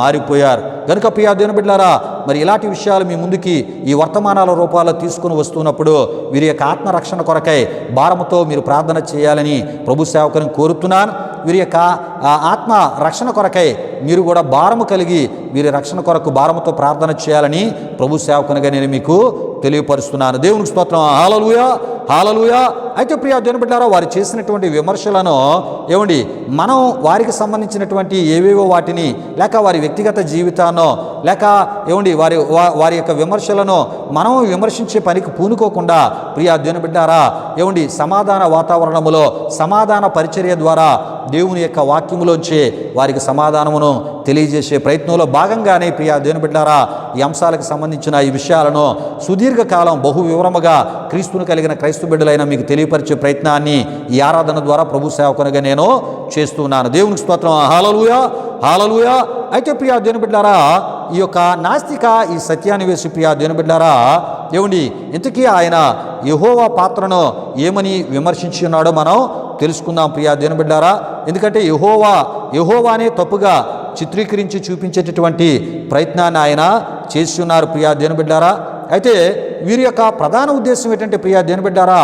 మారిపోయారు. కనుక ప్రియా దేవుని బిడ్డలారా, మరి ఇలాంటి విషయాలు మీ ముందుకి ఈ వర్తమానాల రూపాల్లో తీసుకుని వస్తున్నప్పుడు వీరి యొక్క ఆత్మరక్షణ కొరకై భారముతో మీరు ప్రార్థన చేయాలని ప్రభు సేవకుని కోరుతున్నాను. వీరి యొక్క ఆత్మ రక్షణ కొరకై మీరు కూడా భారము కలిగి వీరి రక్షణ కొరకు భారముతో ప్రార్థన చేయాలని ప్రభు సేవకునిగా నేను మీకు తెలియపరుస్తున్నాను. దేవునికి స్తోత్రం. హల్లెలూయా, హల్లెలూయా. అయితే ప్రియా దేవుని బిడ్డలారా, వారు చేసినటువంటి విమర్శలను మనం వారికి సంబంధించినటువంటి ఏవేవో వాటిని లేక వారి వ్యక్తిగత జీవితాన్నో లేక వారి యొక్క విమర్శలను మనం విమర్శించే పనికి పూనుకోకుండా ప్రియా దేవుని బిడ్డలారా, సమాధాన వాతావరణములో సమాధాన పరిచర్య ద్వారా దేవుని యొక్క వాక్యములోంచి వారికి సమాధానమును తెలియజేసే ప్రయత్నంలో భాగంగానే ప్రియా దేవుని బిడ్డలారా, ఈ అంశాలకు సంబంధించిన ఈ విషయాలను సుదీర్ఘకాలం బహు వివరముగా క్రీస్తును కలిగిన క్రైస్తవ బిడ్డలైన మీకు తెలియపరిచే ప్రయత్నాన్ని ఈ ఆరాధన ద్వారా ప్రభు సేవకునిగా నేను చేస్తున్నాను. దేవునికి స్తోత్రం. హల్లెలూయా, హల్లెలూయా. అయితే ప్రియా దేవుని బిడ్డలారా, ఈ యొక్క నాస్తిక ఈ సత్యాన్వేషి ప్రియా దేవుని బిడ్డలారా, ఇంతకీ ఆయన యెహోవా పాత్రను ఏమని విమర్శించి ఉన్నాడో మనం తెలుసుకుందాం ప్రియా దేవుని బిడ్డలారా. ఎందుకంటే యెహోవానే తప్పుగా చిత్రీకరించి చూపించేటటువంటి ప్రయత్నాన్ని ఆయన చేసి ఉన్నారు ప్రియా దేవుని బిడ్డలారా. అయితే వీరి యొక్క ప్రధాన ఉద్దేశం ఏంటంటే ప్రియా దేవుని బిడ్డలారా,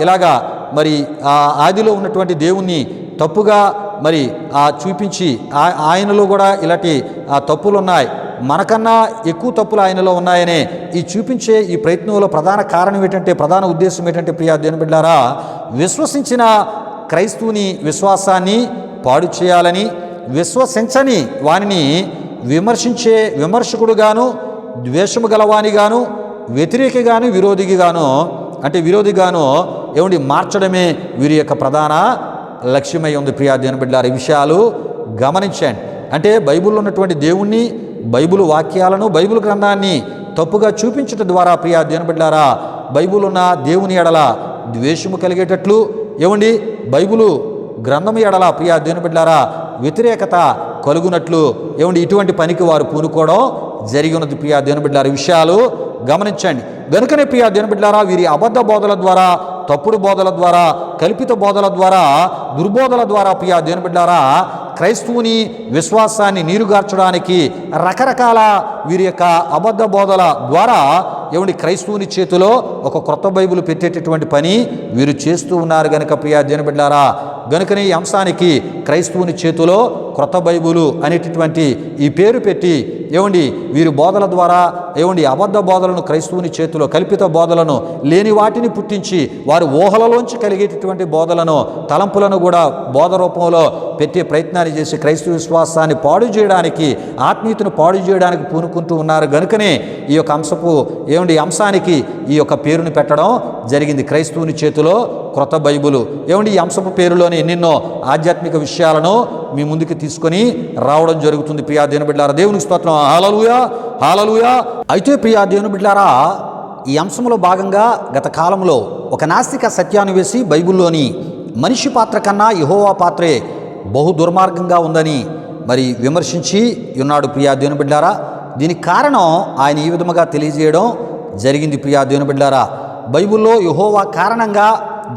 ఇలాగా మరి ఆదిలో ఉన్నటువంటి దేవుణ్ణి తప్పుగా మరి చూపించి ఆయనలో కూడా ఇలాంటి తప్పులు ఉన్నాయి, మనకన్నా ఎక్కువ తప్పులు ఆయనలో ఉన్నాయనే ఈ చూపించే ఈ ప్రయత్నంలో ప్రధాన కారణం ఏంటంటే ప్రధాన ఉద్దేశం ఏంటంటే ప్రియా దేవుని బిడ్డలారా, విశ్వసించిన క్రైస్తవుని విశ్వాసాన్ని పాడు చేయాలని, విశ్వసించని వానిని విమర్శించే విమర్శకుడుగాను, ద్వేషము గలవానిగాను, వ్యతిరేకిగాను, విరోధిగాను మార్చడమే వీరి యొక్క ప్రధాన లక్ష్యమై ఉంది ప్రియా దేవుని బిడ్డలారా. ఈ విషయాలు గమనించండి. అంటే బైబిల్లో ఉన్నటువంటి దేవుణ్ణి బైబిల్ వాక్యాలను బైబిల్ గ్రంథాన్ని తప్పుగా చూపించడం ద్వారా ప్రియా దేవుని బిడ్డలారా బైబిల్ ఉన్న దేవుని ఎడల ద్వేషము కలిగేటట్లు ఏమండి బైబిలు గ్రంథము ఎడల ప్రియా దేవుని బిడ్డలారా వ్యతిరేకత కలుగునట్లు ఏమండి ఇటువంటి పనికి వారు పూనుకోవడం జరిగి ఉన్నది ప్రియా దేవుని బిడ్డలారా. ఈ విషయాలు గమనించండి. గనుకనే ప్రియా దేవుని బిడ్డలారా వీరి అబద్ధ బోధల ద్వారా, తప్పుడు బోధల ద్వారా, కల్పిత బోధల ద్వారా, దుర్బోధల ద్వారా ప్రియా దేవుని బిడ్డలారా క్రైస్తవుని విశ్వాసాన్ని నీరుగార్చడానికి రకరకాల వీరి యొక్క అబద్ధ బోధల ద్వారా ఏమండి క్రైస్తవుని చేతిలో ఒక క్రొత్త బైబిల్ పెట్టేటటువంటి పని వీరు చేస్తూ ఉన్నారు గనుక ప్రియా దేవుని బిడ్డలారా గనుకనే ఈ అంశానికి క్రైస్తవుని చేతిలో క్రొత్త బైబిలు అనేటటువంటి ఈ పేరు పెట్టి ఏమండి వీరి బోధల ద్వారా ఏమండి అబద్ధ బోధలను క్రైస్తవుని చేతిలో కల్పిత బోధలను లేని వాటిని పుట్టించి వారి ఊహలలోంచి కలిగేటటువంటి బోధలను తలంపులను కూడా బోధ రూపంలో పెట్టే ప్రయత్నాన్ని చేసి క్రైస్తవ విశ్వాసాన్ని పాడు చేయడానికి, ఆత్మీయతను పాడు చేయడానికి పూనుకుంటూ ఉన్నారు. గనుకనే ఈ యొక్క అంశానికి ఈ యొక్క పేరుని పెట్టడం జరిగింది, క్రైస్తవుని చేతిలో క్రొత్త బైబిలు. ఈ అంశపు పేరులోని ఎన్నెన్నో ఆధ్యాత్మిక విషయాలను మీ ముందుకు తీసుకొని రావడం జరుగుతుంది ప్రియా దేవుని బిడ్డలారా. దేవునికి స్తోత్రం. హల్లెలూయా, హల్లెలూయా. అయితే ప్రియా దేవుని బిడ్డలారా ఈ అంశంలో భాగంగా గత కాలంలో ఒక నాస్తిక సత్యాన్ని వేసి బైబిల్లోని మనిషి పాత్ర కన్నా యెహోవా పాత్రే బహు దుర్మార్గంగా ఉందని మరి విమర్శించి ఉన్నాడు ప్రియా దేవుని బిడ్డలారా. దీనికి కారణం ఆయన ఈ విధముగా తెలియజేయడం జరిగింది ప్రియా దేవుని బిడ్డలారా. బైబిల్లో యెహోవా కారణంగా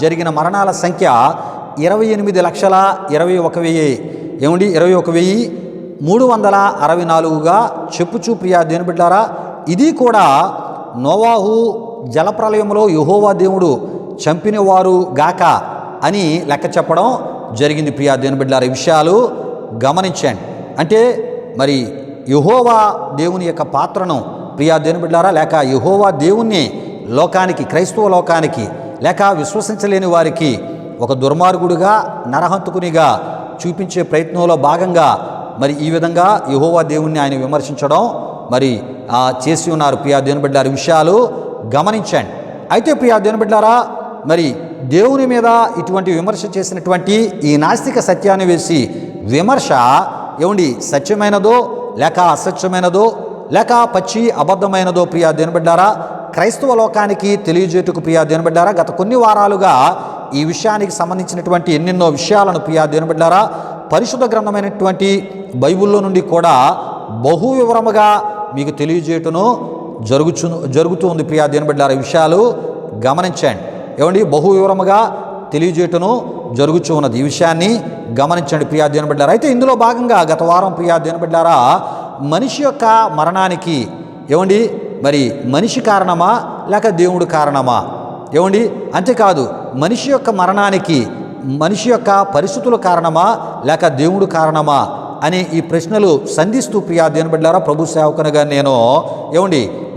జరిగిన మరణాల సంఖ్య 28,21,000 21,364గా చెప్పుచూ ప్రియా దేవుని బిడ్డలారా. ఇది కూడా నోవాహు జలప్రలయంలో యెహోవా దేవుడు చంపిన వారు గాక అని లెక్క చెప్పడం జరిగింది ప్రియా దేవుని బిడ్డలారా. ఈ విషయాలు గమనించండి. అంటే మరి యెహోవా దేవుని యొక్క పాత్రను ప్రియా దేవుని బిడ్డలారా లేక యెహోవా దేవుణ్ణి లోకానికి, క్రైస్తవ లోకానికి లేక విశ్వసించలేని వారికి ఒక దుర్మార్గుడిగా, నరహంతకునిగా చూపించే ప్రయత్నంలో భాగంగా మరి ఈ విధంగా యెహోవా దేవుణ్ణి ఆయన విమర్శించడం మరి చేసి ఉన్నారు ప్రియా దేవుని బిడ్డలారా. విషయాలు గమనించండి. అయితే ప్రియా దేవుని బిడ్డలారా మరి దేవుని మీద ఇటువంటి విమర్శ చేసినటువంటి ఈ నాస్తిక సత్యాన్ని వేసి విమర్శ సత్యమైనదో లేక అసత్యమైనదో లేక పచ్చి అబద్ధమైనదో ప్రియా దేవుని బిడ్డలారా క్రైస్తవ లోకానికి తెలియజేటుకు ప్రియా దేవుని బిడ్డలారా గత కొన్ని వారాలుగా ఈ విషయానికి సంబంధించినటువంటి ఎన్నెన్నో విషయాలను ప్రియా దేవుని బిడ్డలారా పరిశుద్ధ గ్రంథమైనటువంటి బైబిల్లో నుండి కూడా బహు వివరముగా మీకు తెలియజేయటను జరుగుతూ ఉంది ప్రియా దేవుని బిడ్డలారా. ఈ విషయాలు గమనించండి. బహు వివరముగా తెలియజేయటను జరుగుతూ ఉన్నది. ఈ విషయాన్ని గమనించండి ప్రియా దేవుని బిడ్డలారా. అయితే ఇందులో భాగంగా గత వారం ప్రియా దేవుని బిడ్డలారా మనిషి యొక్క మరణానికి మరి మనిషి కారణమా లేక దేవుడు కారణమా? అంతేకాదు మనిషి యొక్క మరణానికి మనిషి యొక్క పరిస్థితుల కారణమా లేక దేవుడు కారణమా అనే ఈ ప్రశ్నలు సంధిస్తూ ప్రియా దేవుని బిడ్డలారా ప్రభు సేవకునిగా నేను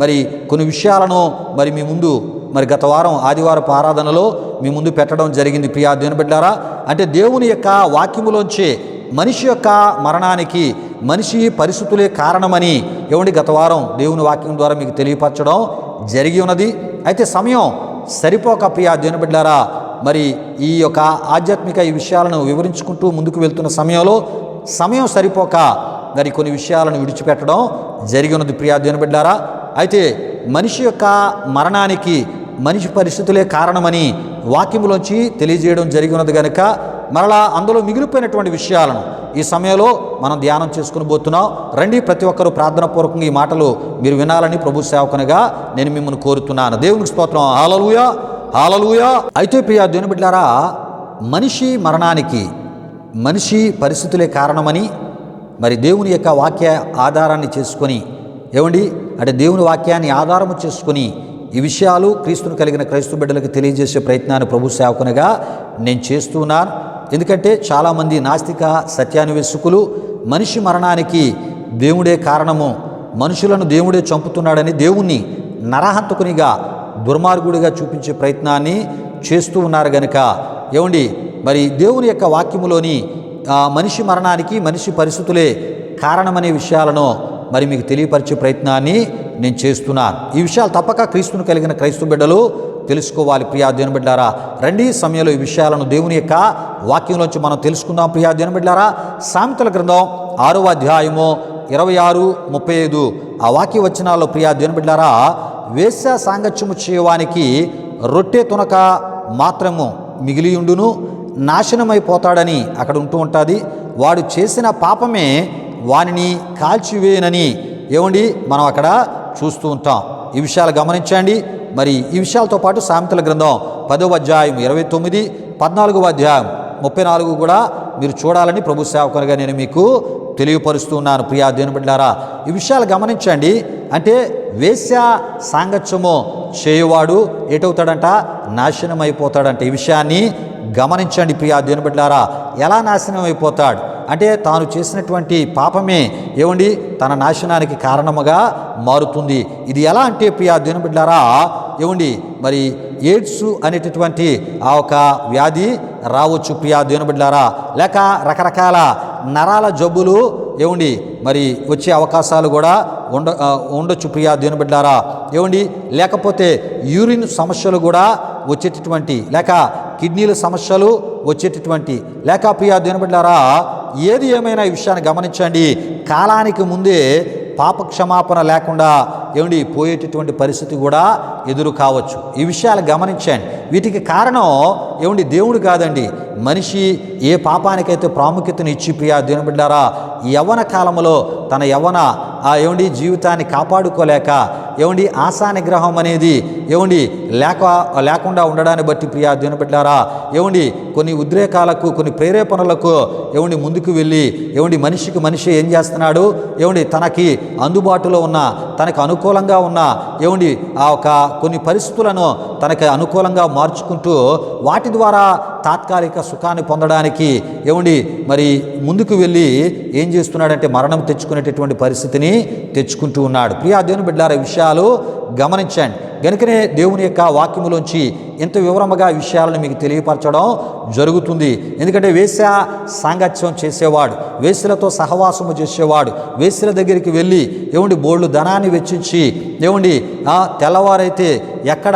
మరి కొన్ని విషయాలను మరి మీ ముందు మరి గత వారం ఆదివారపు ఆరాధనలో మీ ముందు పెట్టడం జరిగింది ప్రియా దేవుని బిడ్డలారా. అంటే దేవుని యొక్క వాక్యములోంచి మనిషి యొక్క మరణానికి మనిషి పరిస్థితులే కారణమని గత వారం దేవుని వాక్యం ద్వారా మీకు తెలియపరచడం జరిగి ఉన్నది. అయితే సమయం సరిపోక ప్రియా దేవుని బిడ్డలారా మరి ఈ యొక్క ఆధ్యాత్మిక ఈ విషయాలను వివరించుకుంటూ ముందుకు వెళ్తున్న సమయంలో సమయం సరిపోక మరి కొన్ని విషయాలను విడిచిపెట్టడం జరిగి ఉన్నది ప్రియా దేవుని బిడ్డలారా. అయితే మనిషి యొక్క మరణానికి మనిషి పరిస్థితులే కారణమని వాక్యములోంచి తెలియజేయడం జరిగి ఉన్నది కనుక మరలా అందులో మిగిలిపోయినటువంటి విషయాలను ఈ సమయంలో మనం ధ్యానం చేసుకుని పోతున్నాం. రండి, ప్రతి ఒక్కరూ ప్రార్థనాపూర్వకంగా ఈ మాటలు మీరు వినాలని ప్రభు సేవకునిగా నేను మిమ్మల్ని కోరుతున్నాను. దేవునికి స్తోత్రం. హల్లెలూయా, హల్లెలూయా. అయితే ప్రియా దేవుని బిడ్డలారా మనిషి మరణానికి మనిషి పరిస్థితులే కారణమని మరి దేవుని యొక్క వాక్య ఆధారాన్ని చేసుకొని అంటే దేవుని వాక్యాన్ని ఆధారము చేసుకొని ఈ విషయాలు క్రీస్తును కలిగిన క్రైస్తవ బిడ్డలకు తెలియజేసే ప్రయత్నాన్ని ప్రభు సేవకునిగా నేను చేస్తున్నాను. ఎందుకంటే చాలామంది నాస్తిక సత్యాన్వేషకులు మనిషి మరణానికి దేవుడే కారణము, మనుషులను దేవుడే చంపుతున్నాడని దేవుణ్ణి నరహంతకునిగా, దుర్మార్గుడిగా చూపించే ప్రయత్నాన్ని చేస్తూ ఉన్నారు గనుక మరి దేవుని యొక్క వాక్యములోని మనిషి మరణానికి మనిషి పరిస్థితులే కారణమనే విషయాలను మరి మీకు తెలియపరిచే ప్రయత్నాన్ని నేను చేస్తున్నాను. ఈ విషయాలు తప్పక క్రీస్తును కలిగిన క్రైస్తవ బిడ్డలు తెలుసుకోవాలి ప్రియా దేవుని బిడ్డలారా. రండి, సమయంలో ఈ విషయాలను దేవుని యొక్క వాక్యంలోంచి మనం తెలుసుకుందాం ప్రియా దేవుని బిడ్డలారా. సామెతల గ్రంథం 6వ అధ్యాయము 26, 35 ఆ వాక్య వచనాల్లో ప్రియా దేవుని బిడ్డలారా, వేశ్య సాంగత్యము చేయవానికి రొట్టె తునక మాత్రము మిగిలియుండును, నాశనమైపోతాడని అక్కడ ఉంటూ ఉంటుంది. వాడు చేసిన పాపమే వానిని కాల్చివేయనని మనం అక్కడ చూస్తూ ఉంటాం. ఈ విషయాలు గమనించండి. మరి ఈ విషయాలతో పాటు సామెతల గ్రంథం 10వ అధ్యాయం 29, 14వ అధ్యాయం 34 కూడా మీరు చూడాలని ప్రభు సేవకునిగా నేను మీకు తెలియపరుస్తున్నాను. ప్రియా దేవుని బిడ్డలారా, ఈ విషయాలు గమనించండి. అంటే వేశ్య సాంగత్యము చేయువాడు ఏటవుతాడంట? నాశనం అయిపోతాడంట. ఈ విషయాన్ని గమనించండి ప్రియా దేవుని బిడ్డలారా. ఎలా నాశనం అయిపోతాడు అంటే తాను చేసినటువంటి పాపమే తన నాశనానికి కారణముగా మారుతుంది. ఇది ఎలా అంటే ప్రియా దేవుని బిడ్డలారా, మరి ఎయిడ్స్ అనేటటువంటి ఆ ఒక వ్యాధి రావచ్చు ప్రియా దేవుని బిడ్డలారా, లేక రకరకాల నరాల జబ్బులు మరి వచ్చే అవకాశాలు కూడా ఉండొచ్చు ప్రియా దేవుని బిడ్డలారా. లేకపోతే యూరిన్ సమస్యలు కూడా వచ్చేటటువంటి, లేక కిడ్నీల సమస్యలు వచ్చేటటువంటి, లేక ప్రియా దేవుని బిడ్డలారా ఏది ఏమైనా ఈ విషయాన్ని గమనించండి. కాలానికి ముందే పాప క్షమాపణ లేకుండా పోయేటటువంటి పరిస్థితి కూడా ఎదురు కావచ్చు. ఈ విషయాలు గమనించండి. వీటికి కారణం దేవుడు కాదండి, మనిషి ఏ పాపానికైతే ప్రాముఖ్యతను ఇచ్చి ప్రియా దేవుని బిడ్డలారా యవ్వన కాలంలో తన యవ్వన జీవితాన్ని కాపాడుకోలేక ఆశా నిగ్రహం అనేది లేకుండా ఉండడాన్ని బట్టి ప్రియా దేవుని బిడ్డలారా కొన్ని ఉద్రేకాలకు, కొన్ని ప్రేరేపణలకు ముందుకు వెళ్ళి మనిషికి మనిషి ఏం చేస్తున్నాడు? తనకి అందుబాటులో ఉన్న, తనకు అనుకూలంగా ఉన్న ఆ ఒక కొన్ని పరిస్థితులను తనకి అనుకూలంగా మార్చుకుంటూ వాటి ద్వారా తాత్కాలిక సుఖాన్ని పొందడానికి మరి ముందుకు వెళ్ళి ఏం చేస్తున్నాడంటే మరణం తెచ్చుకునేటటువంటి పరిస్థితిని తెచ్చుకుంటూ ఉన్నాడు. ప్రియా దేవుని బిడ్డలారా ఈ విషయాలు గమనించండి. గనుకనే దేవుని యొక్క వాక్యములోంచి ఎంత వివరముగా విషయాలను మీకు తెలియపరచడం జరుగుతుంది. ఎందుకంటే వేశ్య సాంగత్యం చేసేవాడు, వేశ్యలతో సహవాసము చేసేవాడు, వేశ్యల దగ్గరికి వెళ్ళి బోళ్ళు ధనాన్ని వెచ్చించి తెల్లవారైతే ఎక్కడ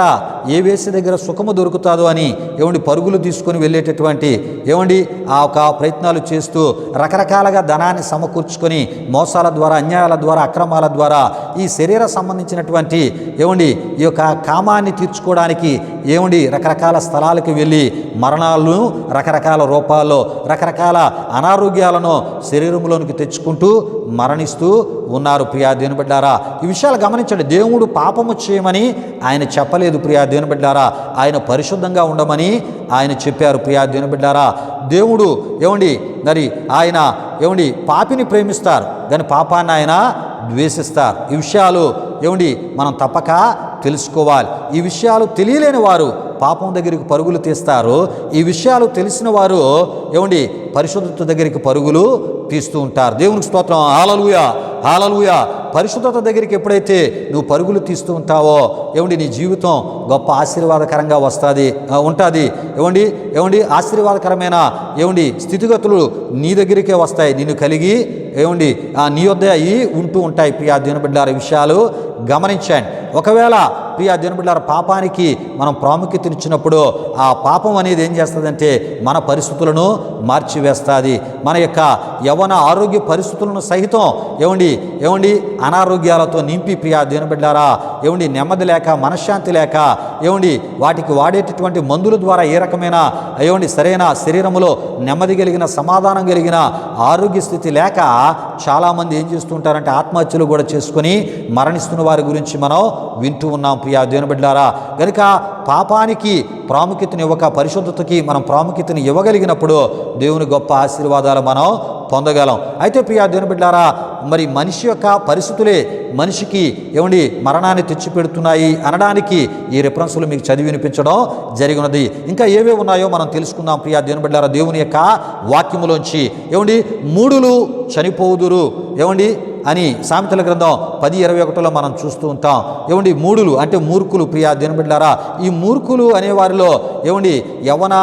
ఏ వేశ్య దగ్గర సుఖము దొరుకుతాదో అని పరుగులు తీసుకొని వెళ్ళేటటువంటి ఆ ఒక ప్రయత్నాలు చేస్తూ రకరకాలుగా ధనాన్ని సమకూర్చుకొని మోసాల ద్వారా, అన్యాయాల ద్వారా, అక్రమాల ద్వారా ఈ శరీర సంబంధించినటువంటి ఈ యొక్క కామాన్ని తీర్చుకోవడానికి రకరకాల స్థలాలకు వెళ్ళి మరణాలను రకరకాల రూపాల్లో, రకరకాల అనారోగ్యాలను శరీరంలోనికి తెచ్చుకుంటూ మరణిస్తూ ఉన్నారు ప్రియా దేవుని బిడ్డలారా. ఈ విషయాలు గమనించండి. దేవుడు పాపము చేయమని ఆయన చెప్పలేదు ప్రియా దేవుని బిడ్డలారా, ఆయన పరిశుద్ధంగా ఉండమని ఆయన చెప్పారు ప్రియా దేవుని బిడ్డలారా. దేవుడు మరి ఆయన పాపిని ప్రేమిస్తారు కానీ పాపాన్ని ఆయన ద్వేషిస్తారు. ఈ విషయాలు మనం తప్పక తెలుసుకోవాలి. ఈ విషయాలు తెలియలేని వారు పాపం దగ్గరికి పరుగులు తీస్తారు. ఈ విషయాలు తెలిసిన వారు పరిశుద్ధత దగ్గరికి పరుగులు తీస్తూ ఉంటారు. దేవునికి స్తోత్రం. హల్లెలూయా, హల్లెలూయా. పరిశుద్ధత దగ్గరికి ఎప్పుడైతే నువ్వు పరుగులు తీస్తూ ఉంటావో నీ జీవితం గొప్ప ఆశీర్వాదకరంగా ఉంటుంది. ఆశీర్వాదకరమైన స్థితిగతులు నీ దగ్గరికే వస్తాయి, నిన్ను కలిగి నీ వద్ద అవి ఉంటూ ఉంటాయి. ప్రియా దేవుని బిడ్డలారా విషయాలు గమనించండి. ఒకవేళ ప్రియా దేవుని బిడ్డలారా పాపానికి మనం ప్రాముఖ్యతనిచ్చినప్పుడు ఆ పాపం అనేది ఏం చేస్తుందంటే మన పరిస్థితులను మార్చివేస్తుంది. మన యొక్క యవ్వన ఆరోగ్య పరిస్థితులను సహితం అనారోగ్యాలతో నింపి ప్రియా దేవుని బిడ్డలారా నెమ్మది లేక, మనశ్శాంతి లేక వాటికి వాడేటటువంటి మందుల ద్వారా ఏ రకమైన సరైన శరీరములో నెమ్మది కలిగిన, సమాధానం కలిగిన ఆరోగ్య స్థితి లేక చాలామంది ఏం చేస్తుంటారంటే ఆత్మహత్యలు కూడా చేసుకొని మరణిస్తున్న వారి గురించి మనం వింటూ ఉన్నాం ప్రియా దేవుని బిడ్డలారా. కనుక పాపానికి ప్రాముఖ్యతను ఇవ్వక పరిశుద్ధతకి మనం ప్రాముఖ్యతను ఇవ్వగలిగినప్పుడు దేవుని గొప్ప ఆశీర్వాదాలు మనం పొందగలం. అయితే ప్రియా దేవుని బిడ్డలారా మరి మనిషి యొక్క పరిస్థితులే మనిషికి మరణాన్ని తెచ్చిపెడుతున్నాయి అనడానికి ఈ రెఫరెన్స్లు మీకు చదివి వినిపించడం జరిగినది. ఇంకా ఏవే ఉన్నాయో మనం తెలుసుకుందాం ప్రియా దేవుని బిడ్డలారా. దేవుని యొక్క వాక్యములోంచి మూడులు చనిపోవుదురు అని సామెతల గ్రంథం 10:21లో మనం చూస్తూ ఉంటాం. మూడులు అంటే మూర్ఖులు ప్రియా దేవుని బిడ్డలారా. ఈ మూర్ఖులు అనేవారిలో యవ్వన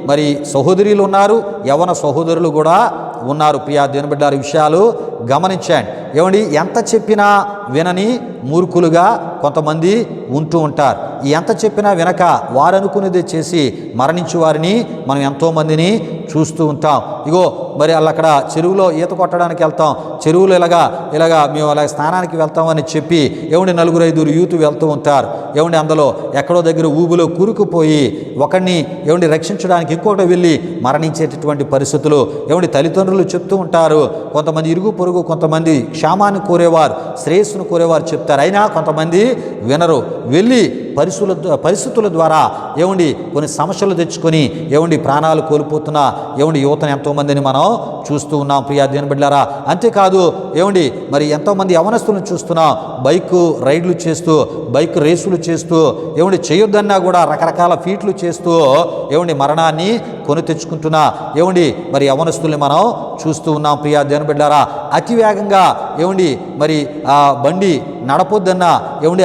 మరి సహోదరులు ఉన్నారు, యవ్వన సహోదరులు కూడా ఉన్నారు ప్రియా దేవుని బిడ్డలారా. విషయాలు గమనించండి. ఎంత చెప్పినా వినని మూర్ఖులుగా కొంతమంది ఉంటూ ఉంటారు. ఎంత చెప్పినా వినక వారు అనుకునేదే చేసి మరణించే వారిని మనం ఎంతోమందిని చూస్తూ ఉంటాం. ఇగో మరి వాళ్ళు అక్కడ చెరువులో ఈత కొట్టడానికి వెళ్తాం, చెరువులో ఇలాగా మేము అలాగ స్నానానికి వెళ్తామని చెప్పి నలుగురు ఐదుగురు యూత్ వెళ్తూ ఉంటారు. అందులో ఎక్కడో దగ్గర ఊబులో కూరుకుపోయి ఒకడిని రక్షించడానికి ఇంకోటి వెళ్ళి మరణించేటటువంటి పరిస్థితులు తల్లిదండ్రులు చెప్తూ ఉంటారు. కొంతమంది ఇరుగు పొరుగు, కొంతమంది క్షేమాన్ని కోరేవారు, శ్రేయస్సును కోరేవారు చెప్తారు. అయినా కొంతమంది వినరు. వెళ్ళి పరిస్థితుల ద్వారా కొన్ని సమస్యలు తెచ్చుకొని ప్రాణాలు కోల్పోతున్న యువతను ఎంతోమందిని మనం చూస్తూ ఉన్నాం ప్రియా దేవుని బిడ్డలారా. అంతేకాదు మరి ఎంతోమంది యవనస్తులను చూస్తున్నాం, బైక్ రైడ్లు చేస్తూ, బైక్ రేసులు చేస్తూ చేయొద్దన్నా కూడా రకరకాల ఫీట్లు చేస్తూ మరణాన్ని కొని తెచ్చుకుంటున్నా మరి యవనస్తుల్ని మనం చూస్తూ ఉన్నాం ప్రియా దేవుని బిడ్డలారా. అతివేగంగా మరి ఆ బండి నడపొద్దన్నా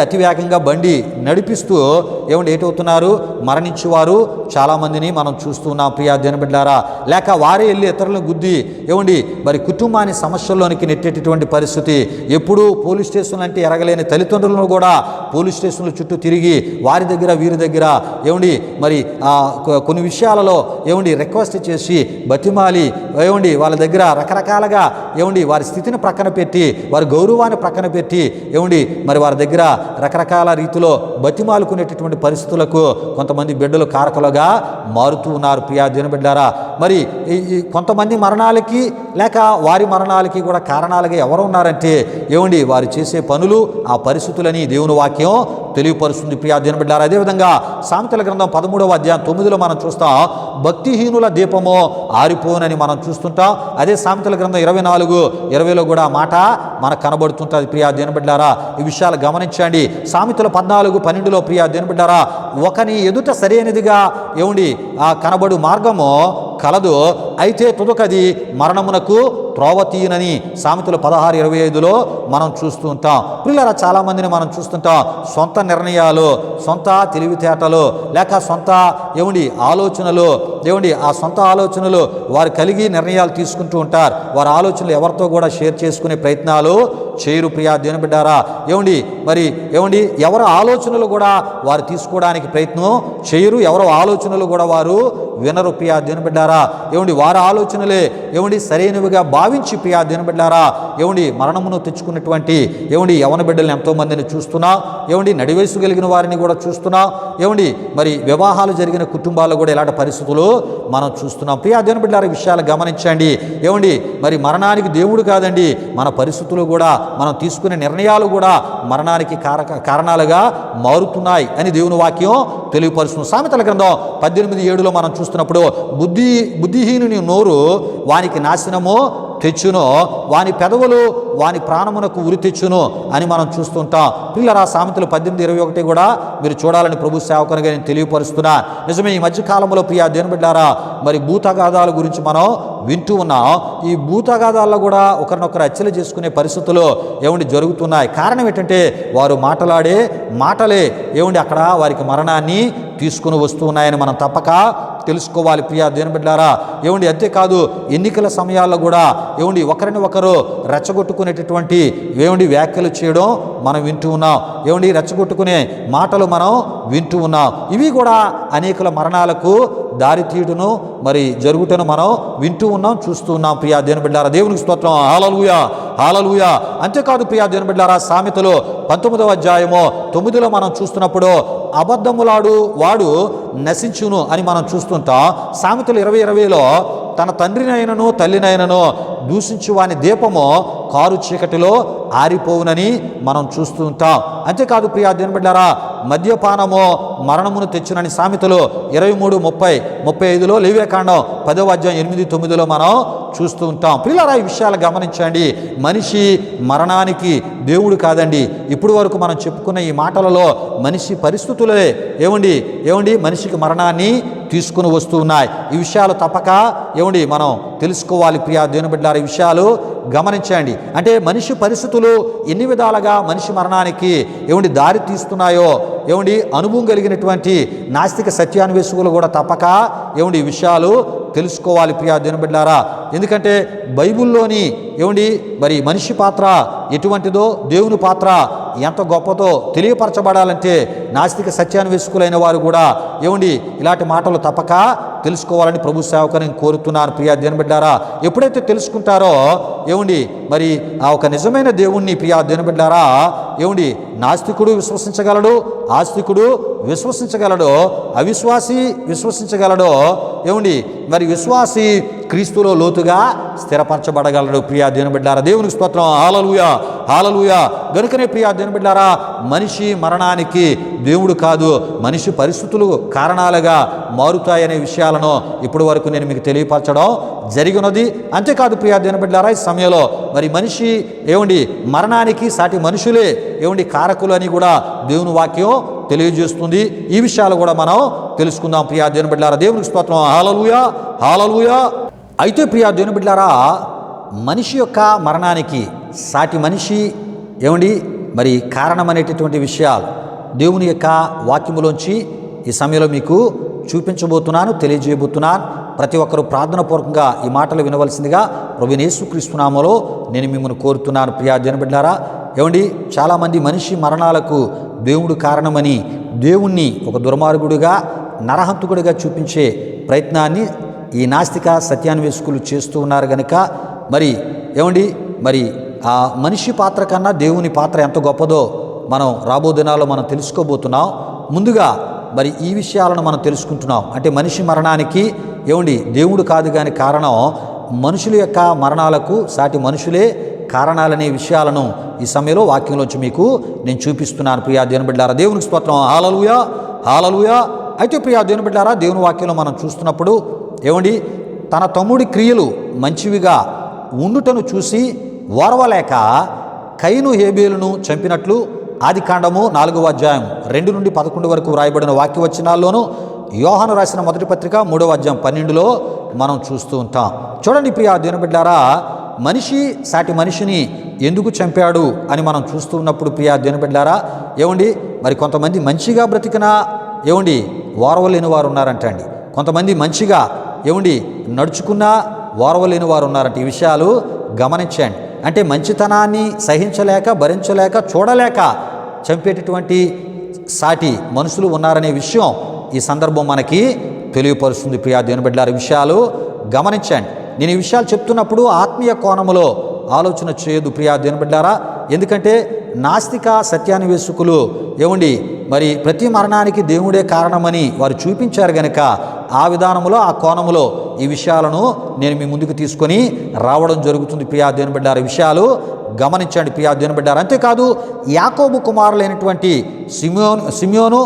అతివేగంగా బండి నడిపిస్తూ ఏటవుతున్నారు, మరణించేవారు చాలామందిని మనం చూస్తూ ఉన్నాం ప్రియా దేవుని బిడ్డలారా. లేక వారే వెళ్ళి ఇతరులను గుద్ది మరి కుటుంబాన్ని సమస్యల్లోనికి నెట్టేటటువంటి పరిస్థితి. ఎప్పుడూ పోలీస్ స్టేషన్ అంటే ఎరగలేని తల్లిదండ్రులను కూడా పోలీస్ స్టేషన్ల చుట్టూ తిరిగి వారి దగ్గర వీరి దగ్గర మరి కొన్ని విషయాలలో రిక్వెస్ట్ చేసి బతిమాలి వాళ్ళ దగ్గర రకరకాలుగా వారి స్థితిని ప్రక్కన పెట్టి, వారి గౌరవాన్ని ప్రక్కన పెట్టి మరి వారి దగ్గర రకరకాల రీతిలో బతిమాలుకునేటటువంటి పరిస్థితులకు కొంతమంది బిడ్డలు కారకులుగా మారుతూ ఉన్నారు ప్రియా దేవుని బిడ్డలారా. మరి కొంతమంది మరణాలకి లేక వారి మరణాలకి కూడా కారణాలుగా ఎవరు ఉన్నారంటే వారు చేసే పనులు, ఆ పరిస్థితులని దేవుని వాక్యం తెలియపరుస్తుంది ప్రియా దేవుని బిడ్డలారా. అదేవిధంగా సామెతల గ్రంథం 13వ అధ్యాయం 9లో మనం చూస్తాం, భక్తిహీనుల దీపము ఆరిపోనని మనం చూస్తుంటాం. అదే సామెతల గ్రంథం 24:20లో కూడా ఆ మాట మనకు కనబడుతుంటుంది ప్రియా దేవుని బిడ్డలారా. ఈ విషయాలు గమనించండి. సామెతల 14:12లో ప్రియా దేవుని బిడ్డలారా, ఒకని ఎదుట సరైనదిగా కనబడు మార్గము కలదు, అయితే తుదకది మరణమునకు త్రోవ తీయనని సామెతలు 16:25లో మనం చూస్తూ ఉంటాం. పిల్లరా, చాలామందిని మనం చూస్తుంటాం సొంత నిర్ణయాలు, సొంత తెలివితేటలు లేక సొంత ఆలోచనలు ఆ సొంత ఆలోచనలు వారు కలిగి నిర్ణయాలు తీసుకుంటూ ఉంటారు. వారి ఆలోచనలు ఎవరితో కూడా షేర్ చేసుకునే ప్రయత్నాలు చేయరు ప్రియా దేవుని బిడ్డారా. మరి ఎవరి ఆలోచనలు కూడా వారు తీసుకోవడానికి ప్రయత్నం చేయరు, ఎవరో ఆలోచనలు కూడా వారు వినరు ప్రియా దేవుని బిడ్డారా. వారి ఆలోచనలే సరైనవిగా భావించి ప్రియా దేవుని బిడ్డారా మరణమును తెచ్చుకున్నటువంటి యవన బిడ్డలను ఎంతోమందిని చూస్తున్నా, నడి వయసు కలిగిన వారిని కూడా చూస్తున్నా, మరి వివాహాలు జరిగిన కుటుంబాల్లో కూడా ఇలాంటి పరిస్థితులు మనం చూస్తున్నాం ప్రియా దేవుని బిడ్డారా. విషయాలు గమనించండి. మరి మరణానికి దేవుడు కాదండి, మన పరిస్థితులు కూడా మనం తీసుకునే నిర్ణయాలు కూడా మరణానికి కారణాలుగా మారుతున్నాయి అని దేవుని వాక్యం తెలియపరుస్తుంది. సామెతల గ్రంథం 18:7లో మనం చూస్తున్నప్పుడు, బుద్ధిహీనుని నోరు వానికి నాశనము తెచ్చును, వాని పెదవులు వాని ప్రాణమునకు ఉరి తెచ్చును అని మనం చూస్తుంటాం. పిల్లరా, సామెతలు 18:21 కూడా మీరు చూడాలని ప్రభు సేవకునిగా నేను తెలియపరుస్తున్నా. నిజమే, ఈ మధ్యకాలంలో ప్రియా దేవుని బిడ్డారా మరి భూతగాథాల గురించి మనం వింటూ ఉన్నాం. ఈ భూతగాథాల్లో కూడా ఒకరినొకరు హత్యలు చేసుకునే పరిస్థితులు జరుగుతున్నాయి. కారణం ఏంటంటే వారు మాటలాడే మాటలే అక్కడ వారికి మరణాన్ని తీసుకుని వస్తూ ఉన్నాయని మనం తప్పక తెలుసుకోవాలి ప్రియా దేవుని బిడ్డలారా. అంతేకాదు ఎన్నికల సమయాల్లో కూడా ఒకరిని ఒకరు రెచ్చగొట్టుకునేటటువంటి వ్యాఖ్యలు చేయడం మనం వింటూ ఉన్నాం. రెచ్చగొట్టుకునే మాటలు మనం వింటూ ఉన్నాం. ఇవి కూడా అనేకుల మరణాలకు దారితీయుడును మరి జరుగుటను మనం వింటూ ఉన్నాం, చూస్తూ ఉన్నాం ప్రియా దేవుని బిడ్డలారా. దేవునికి స్తోత్రం, హల్లెలూయా హల్లెలూయా. అంతేకాదు ప్రియా దేవుని బిడ్డలారా, సామెతలు 19వ అధ్యాయము 9లో మనం చూస్తున్నప్పుడు, అబద్ధములాడు వాడు నశించును అని మనం చూస్తుంటాం. సామెతలు 20:20లో, తన తండ్రినైనను తల్లినైనను దూషించు వాని దీపము కారు చీకటిలో ఆరిపోవునని మనం చూస్తూ ఉంటాం. అంతేకాదు ప్రియా దేవుని బిడ్డలారా, మద్యపానము మరణమును తెచ్చునని సామెతలు 23:30-35లో, లేవియాకాండం 10వ అధ్యాయం 8-9లో మనం చూస్తూ ఉంటాం. పిల్లరా, ఈ విషయాలు గమనించండి. మనిషి మరణానికి దేవుడు కాదండి. ఇప్పుడు వరకు మనం చెప్పుకున్న ఈ మాటలలో మనిషి పరిస్థితులే మనిషికి మరణాన్ని తీసుకుని వస్తూ ఉన్నాయి. ఈ విషయాలు తప్పక మనం తెలుసుకోవాలి ప్రియా దేవుని బిడ్డలారా. ఈ విషయాలు గమనించండి. అంటే మనిషి పరిస్థితులు ఎన్ని విధాలుగా మనిషి మరణానికి దారి తీస్తున్నాయో అనుభవం కలిగినటువంటి నాస్తిక సత్యాన్వేషకులు కూడా తప్పక ఈ విషయాలు తెలుసుకోవాలి ప్రియా దేవుని బిడ్డలారా. ఎందుకంటే బైబిల్లోని మరి మనిషి పాత్ర ఎటువంటిదో, దేవుని పాత్ర ఎంత గొప్పదో తెలియపరచబడాలంటే నాస్తిక సత్యాన్వేషకులైన వారు కూడా ఇలాంటి మాటలు తప్పక తెలుసుకోవాలని ప్రభు సేవకుని కోరుతున్నాను ప్రియా దేవుని బిడ్డలారా. ఎప్పుడైతే తెలుసుకుంటారో మరి ఆ ఒక నిజమైన దేవుణ్ణి ప్రియా దేవుని బిడ్డలారా నాస్తికుడు విశ్వసించగలడు, ఆస్తికుడు విశ్వసించగలడు, అవిశ్వాసి విశ్వసించగలడు, మరి విశ్వాసి క్రీస్తులో లోతుగా స్థిరపరచబడగలడు ప్రియా దేవుని బిడ్డలారా. దేవునికి స్తోత్రం. హల్లెలూయా, హల్లెలూయా. గనుకనే ప్రియా దేవుని బిడ్డలారా, మనిషి మరణానికి దేవుడు కాదు, మనిషి పరిస్థితులు కారణాలుగా మారుతాయనే విషయాలను ఇప్పటి వరకు నేను మీకు తెలియపరచడం జరిగినది. అంతేకాదు ప్రియా దేవుని బిడ్డలారా, ఈ సమయంలో మరి మనిషి మరణానికి సాటి మనుషులే కారకులు అని కూడా దేవుని వాక్యం తెలియజేస్తుంది. ఈ విషయాలు కూడా మనం తెలుసుకుందాం ప్రియా దేవుని బిడ్డలారా. దేవునికి స్తోత్రం. హల్లెలూయా, హల్లెలూయా. అయితే ప్రియా దేవుని బిడ్డలారా, మనిషి యొక్క మరణానికి సాటి మనిషి మరి కారణమనేటటువంటి విషయాలు దేవుని యొక్క వాక్యములోంచి ఈ సమయంలో మీకు చూపించబోతున్నాను, తెలియజేయబోతున్నాను. ప్రతి ఒక్కరూ ప్రార్థనాపూర్వకంగా ఈ మాటలు వినవలసిందిగా ప్రభువైన యేసుక్రీస్తు నామములో నేను మిమ్మల్ని కోరుతున్నాను ప్రియా దేవుని బిడ్డలారా. చాలామంది మనిషి మరణాలకు దేవుడు కారణమని దేవుణ్ణి ఒక దుర్మార్గుడిగా, నరహంతకుడిగా చూపించే ప్రయత్నాన్ని ఈ నాస్తిక సత్యాన్వేషకులు చేస్తూ ఉన్నారు కనుక మరి ఆ మనిషి పాత్ర కన్నా దేవుని పాత్ర ఎంత గొప్పదో మనం రాబో దినాల్లో మనం తెలుసుకోబోతున్నాం. ముందుగా మరి ఈ విషయాలను మనం తెలుసుకుంటున్నాం. అంటే మనిషి మరణానికి దేవుడు కాదు కానీ కారణం మనుషుల యొక్క మరణాలకు సాటి మనుషులే కారణాలనే విషయాలను ఈ సమయంలో వాక్యంలోంచి మీకు నేను చూపిస్తున్నాను ప్రియా దేవుని బిడ్డలారా. దేవునికి స్తోత్రం. హల్లెలూయా, హల్లెలూయా. అయితే ప్రియా దేవుని బిడ్డలారా, దేవుని వాక్యంలో మనం చూస్తున్నప్పుడు తన తమ్ముడి క్రియలు మంచివిగా ఉండుటను చూసి ఓర్వలేక కయీను హేబేలును చంపినట్లు ఆదికాండము 4వ అధ్యాయం 2 నుండి 11 వరకు వ్రాయబడిన వాక్యవచనాల్లోనూ యోహాను రాసిన మొదటి పత్రిక 3వ అధ్యాయం 12లో మనం చూస్తూ ఉంటాం. చూడండి ప్రియా దేవుని బిడ్డలారా, మనిషి సాటి మనిషిని ఎందుకు చంపాడు అని మనం చూస్తూ ఉన్నప్పుడు ప్రియా దేవుని బిడ్డలారా, మరి కొంతమంది మంచిగా బ్రతికినా ఓర్వలేని వారు ఉన్నారంటండి. కొంతమంది మంచిగా నడుచుకున్నా ఓర్వలేని వారు ఉన్నారంట. ఈ విషయాలు గమనించండి. అంటే మంచితనాన్ని సహించలేక, భరించలేక, చూడలేక చంపేటటువంటి సాటి మనుషులు ఉన్నారనే విషయం ఈ సందర్భం మనకి తెలియపరుస్తుంది ప్రియా దేవుని బిడ్డలారా. విషయాలు గమనించండి. నేను ఈ విషయాలు చెప్తున్నప్పుడు ఆత్మీయ కోణములో ఆలోచన చేయదు ప్రియా దేవుని బిడ్డలారా. ఎందుకంటే నాస్తిక సత్యాన్వేషకులు మరి ప్రతి మరణానికి దేవుడే కారణమని వారు చూపించారు గనక ఆ విధానంలో, ఆ కోణములో ఈ విషయాలను నేను మీ ముందుకు తీసుకొని రావడం జరుగుతుంది ప్రియా దేవుని బిడ్డలారా. విషయాలు గమనించండి ప్రియా దేవుని బిడ్డలారా. అంతేకాదు యాకోబు కుమారులైనటువంటి సిమియోను,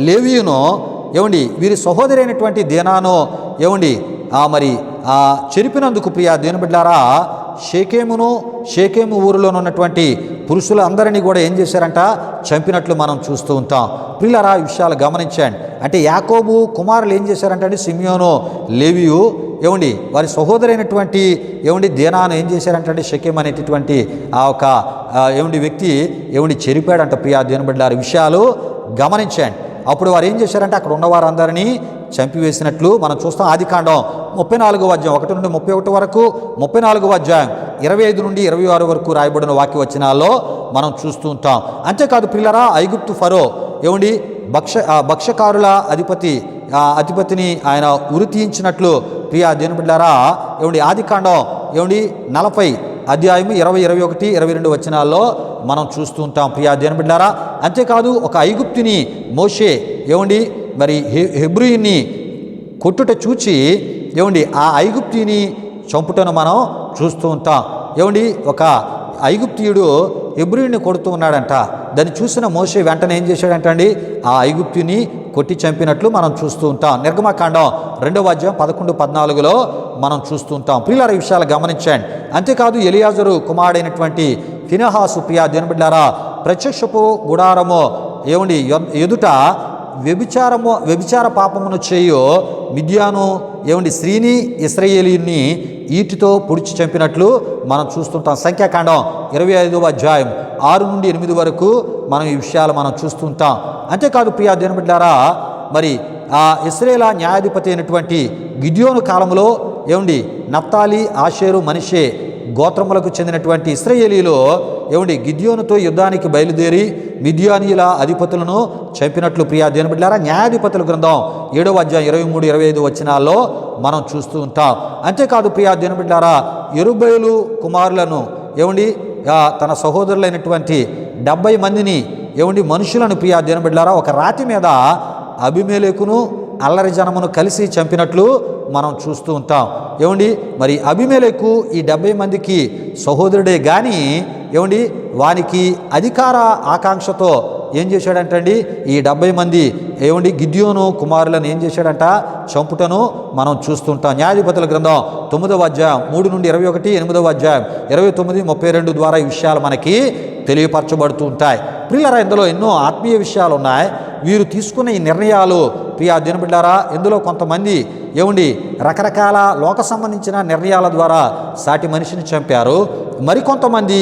లేవీయును వీరి సహోదరి అయినటువంటి దీనాను మరి చెరిపినందుకు ప్రియా దేవుని బిడ్డలారా షేకేము ఊరిలో ఉన్నటువంటి పురుషులందరినీ కూడా ఏం చేశారంట? చంపినట్లు మనం చూస్తూ ఉంటాం. పిల్లరా, ఈ విషయాలు గమనించండి. అంటే యాకోబు కుమారులు ఏం చేశారంటే సిమియోను, లేవీయు వారి సహోదరైనటువంటి దీనాను ఏం చేశారంటే షెకెం అనేటటువంటి ఆ ఒక వ్యక్తి చెరిపాడంట ప్రియా దేవుని బిడ్డలారా. విషయాలు గమనించండి. అప్పుడు వారు ఏం చేశారంటే అక్కడ ఉన్నవారందరినీ చంపివేసినట్లు మనం చూస్తాం. ఆదికాండం 34వ అధ్యాయం 1 నుండి 31 వరకు, 34వ అధ్యాయం 25 నుండి 26 వరకు రాయబడిన వాక్యవచనాల్లో మనం చూస్తూ ఉంటాం. అంతేకాదు పిల్లరా, ఐగుప్తు ఫరో భక్ష్యకారుల అధిపతిని ఆయన ఉరి తీయించినట్లు ప్రియా దేవుని బిడ్డలారా ఆదికాండం 40 అధ్యాయము 20, 21, 22 వచనాల్లో మనం చూస్తూ ఉంటాం ప్రియా దేవుని బిడ్డలారా. అంతేకాదు ఒక ఐగుప్తుని మోషే మరి హెబ్రీయుని కొట్టుట చూచి ఆ ఐగుప్తుని చంపుటను మనం చూస్తూ ఉంటాం. ఒక ఐగుప్తీయుడు హెబ్రీయుని కొడుతూ ఉన్నాడంట. దాన్ని చూసిన మోషే వెంటనే ఏం చేశాడంటండి? ఆ ఐగుప్తుని కొట్టి చంపినట్లు మనం చూస్తూ ఉంటాం. నిర్గమకాండం 2వ అధ్యాయం 11, 14లో మనం చూస్తూ ఉంటాం. ప్రియులారా, ఈ విషయాలు గమనించండి. అంతేకాదు ఎలియాజరు కుమారుడైనటువంటి ఫినెహాసు ప్రియా దేవుని బిడ్డలారా ప్రత్యక్షపు గుడారము ఎదుట వ్యభిచార పాపమును చేయు మిద్యాను స్త్రీని ఇశ్రాయేలీయుని ఈటితో పొడిచి చంపినట్లు మనం చూస్తుంటాం. సంఖ్యాకాండం 25వ అధ్యాయం 6 నుండి 8 వరకు మనం ఈ విషయాలు మనం చూస్తుంటాం. అంతేకాదు ప్రియా దేవుని బిడ్డలారా మరి ఆ ఇశ్రాయేలు న్యాయాధిపతి అయినటువంటి గిద్యోను కాలంలో ఏమండి నప్తాలి, ఆషేరు, మనష్షే గోత్రములకు చెందినటువంటి ఇశ్రాయేలీలో ఏమండి గిద్యోనుతో యుద్ధానికి బయలుదేరి మిద్యానీయుల అధిపతులను చంపినట్లు ప్రియా దేవుని బిడ్డలారా న్యాయాధిపతుల గ్రంథం 7వ అధ్యాయం 23-25 వచనాల్లో మనం చూస్తూ ఉంటాం. అంతేకాదు ప్రియా దేవుని బిడ్డలారా యెరుబ్బయలు కుమారులను ఏమండి తన సహోదరులైనటువంటి 70 మందిని ఏమండి మనుషులను ప్రియా దేవుని బిడ్డలారా ఒక రాతి మీద అబీమెలెకును అల్లరి జనమును కలిసి చంపినట్లు మనం చూస్తూ ఉంటాం. ఏమండి మరి అబీమెలెకు ఈ 70 మందికి సహోదరుడే కానీ ఏమండి వానికి అధికార ఆకాంక్షతో ఏం చేశాడంటండి ఈ 70 మంది ఏమండి గిద్యోను కుమారులను ఏం చేశాడంట చంపుటను మనం చూస్తుంటాం. న్యాయాధిపతుల గ్రంథం 9వ అధ్యాయం 3-21, 8వ అధ్యాయం 29-32 ద్వారా ఈ విషయాలు మనకి తెలియపరచబడుతూ ఉంటాయి. ప్రియులారా ఇందులో ఎన్నో ఆత్మీయ విషయాలు ఉన్నాయి. వీరు తీసుకున్న ఈ నిర్ణయాలు ప్రియా దేవుని బిడ్డలారా ఇందులో కొంతమంది ఏమండి రకరకాల లోక సంబంధించిన నిర్ణయాల ద్వారా సాటి మనిషిని చంపారు. మరికొంతమంది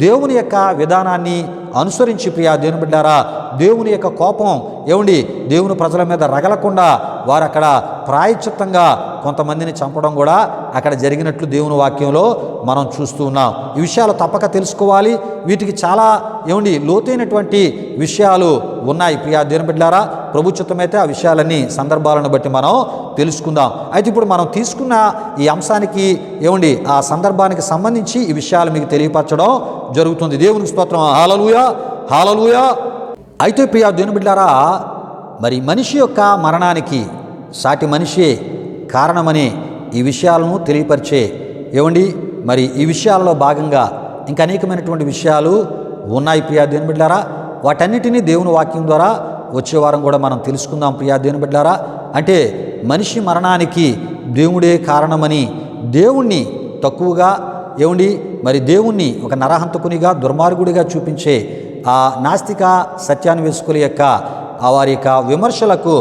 దేవుని యొక్క విధానాన్ని అనుసరించి ప్రియా దేవుని బిడ్డలారా దేవుని యొక్క కోపం ఏమండి దేవుని ప్రజల మీద రగలకుండా వారు అక్కడ ప్రాయశ్చిత్తంగా కొంతమందిని చంపడం కూడా అక్కడ జరిగినట్లు దేవుని వాక్యంలో మనం చూస్తూ ఉన్నాం. ఈ విషయాలు తప్పక తెలుసుకోవాలి. వీటికి చాలా ఏమండి లోతైనటువంటి విషయాలు ఉన్నాయి ప్రియా దేవుని బిడ్డలారా. ప్రభు చిత్తమైతే ఆ విషయాలన్నీ సందర్భాలను బట్టి మనం తెలుసుకుందాం. అయితే ఇప్పుడు మనం తీసుకున్న ఈ అంశానికి ఏమండి ఆ సందర్భానికి సంబంధించి ఈ విషయాలు మీకు తెలియపరచడం జరుగుతుంది. దేవునికి స్తోత్రం. హల్లెలూయా, హల్లెలూయా. అయితే ప్రియా దేవుని బిడ్డలారా మరి మనిషి యొక్క మరణానికి సాటి మనిషే కారణమని ఈ విషయాలను తెలియపరిచే ఏమండి మరి ఈ విషయాలలో భాగంగా ఇంకా అనేకమైనటువంటి విషయాలు ఉన్నాయి ప్రియా దేవుని బిడ్డలారా. వాటన్నిటినీ దేవుని వాక్యం ద్వారా వచ్చే వారం కూడా మనం తెలుసుకుందాం ప్రియా దేవుని బిడ్డలారా. అంటే మనిషి మరణానికి దేవుడే కారణమని దేవుణ్ణి తక్కువగా ఏమండి మరి దేవుణ్ణి ఒక నరహంతకునిగా దుర్మార్గుడిగా చూపించే ఆ నాస్తిక సత్యాన్వేషకుల యొక్క వారి యొక్క విమర్శలకు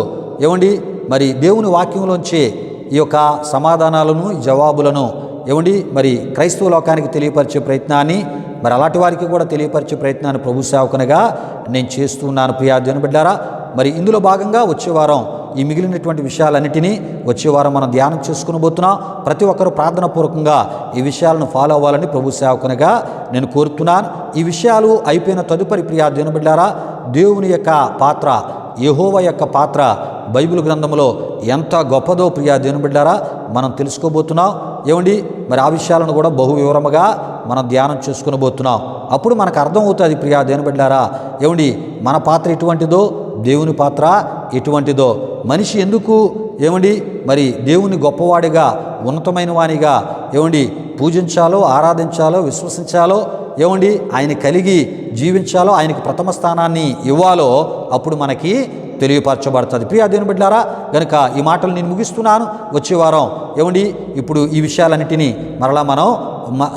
ఏమండి మరి దేవుని వాక్యంలోంచి ఈ యొక్క సమాధానాలను జవాబులను ఏమండి మరి క్రైస్తవ లోకానికి తెలియపరిచే ప్రయత్నాన్ని మరి అలాంటి వారికి కూడా తెలియపరిచే ప్రయత్నాన్ని ప్రభు సేవకునిగా నేను చేస్తున్నాను ప్రియా దేవుని బిడ్డలారా. మరి ఇందులో భాగంగా వచ్చే వారం ఈ మిగిలినటువంటి విషయాలన్నిటినీ వచ్చే వారం మనం ధ్యానం చేసుకుని పోతున్నాం. ప్రతి ఒక్కరూ ప్రార్థనాపూర్వకంగా ఈ విషయాలను ఫాలో అవ్వాలని ప్రభు సేవకునిగా నేను కోరుతున్నాను. ఈ విషయాలు అయిపోయిన తదుపరి ప్రియా దేవుని బిడ్డలారా దేవుని యొక్క పాత్ర, యెహోవా యొక్క పాత్ర బైబిల్ గ్రంథంలో ఎంత గొప్పదో ప్రియా దేవుని బిడ్డలారా మనం తెలుసుకోబోతున్నాం. ఏమండి మరి ఆ విషయాలను కూడా బహు వివరముగా మనం ధ్యానం చేసుకుని పోతున్నాం. అప్పుడు మనకు అర్థమవుతుంది ప్రియా దేవుని బిడ్డలారా ఏమండి మన పాత్ర ఎటువంటిదో దేవుని పాత్ర ఎటువంటిదో, మనిషి ఎందుకు ఏమండి మరి దేవుని గొప్పవాడిగా ఉన్నతమైన వానిగా ఏమండి పూజించాలో, ఆరాధించాలో, విశ్వసించాలో, ఏమండి ఆయన కలిగి జీవించాలో, ఆయనకి ప్రథమ స్థానాన్ని ఇవ్వాలో అప్పుడు మనకి తెలియపరచబడుతుంది ప్రియా దేవుని బిడ్డలారా. కనుక ఈ మాటలు నేను ముగిస్తున్నాను. వచ్చే వారం ఏమండి ఇప్పుడు ఈ విషయాలన్నిటినీ మరలా మనం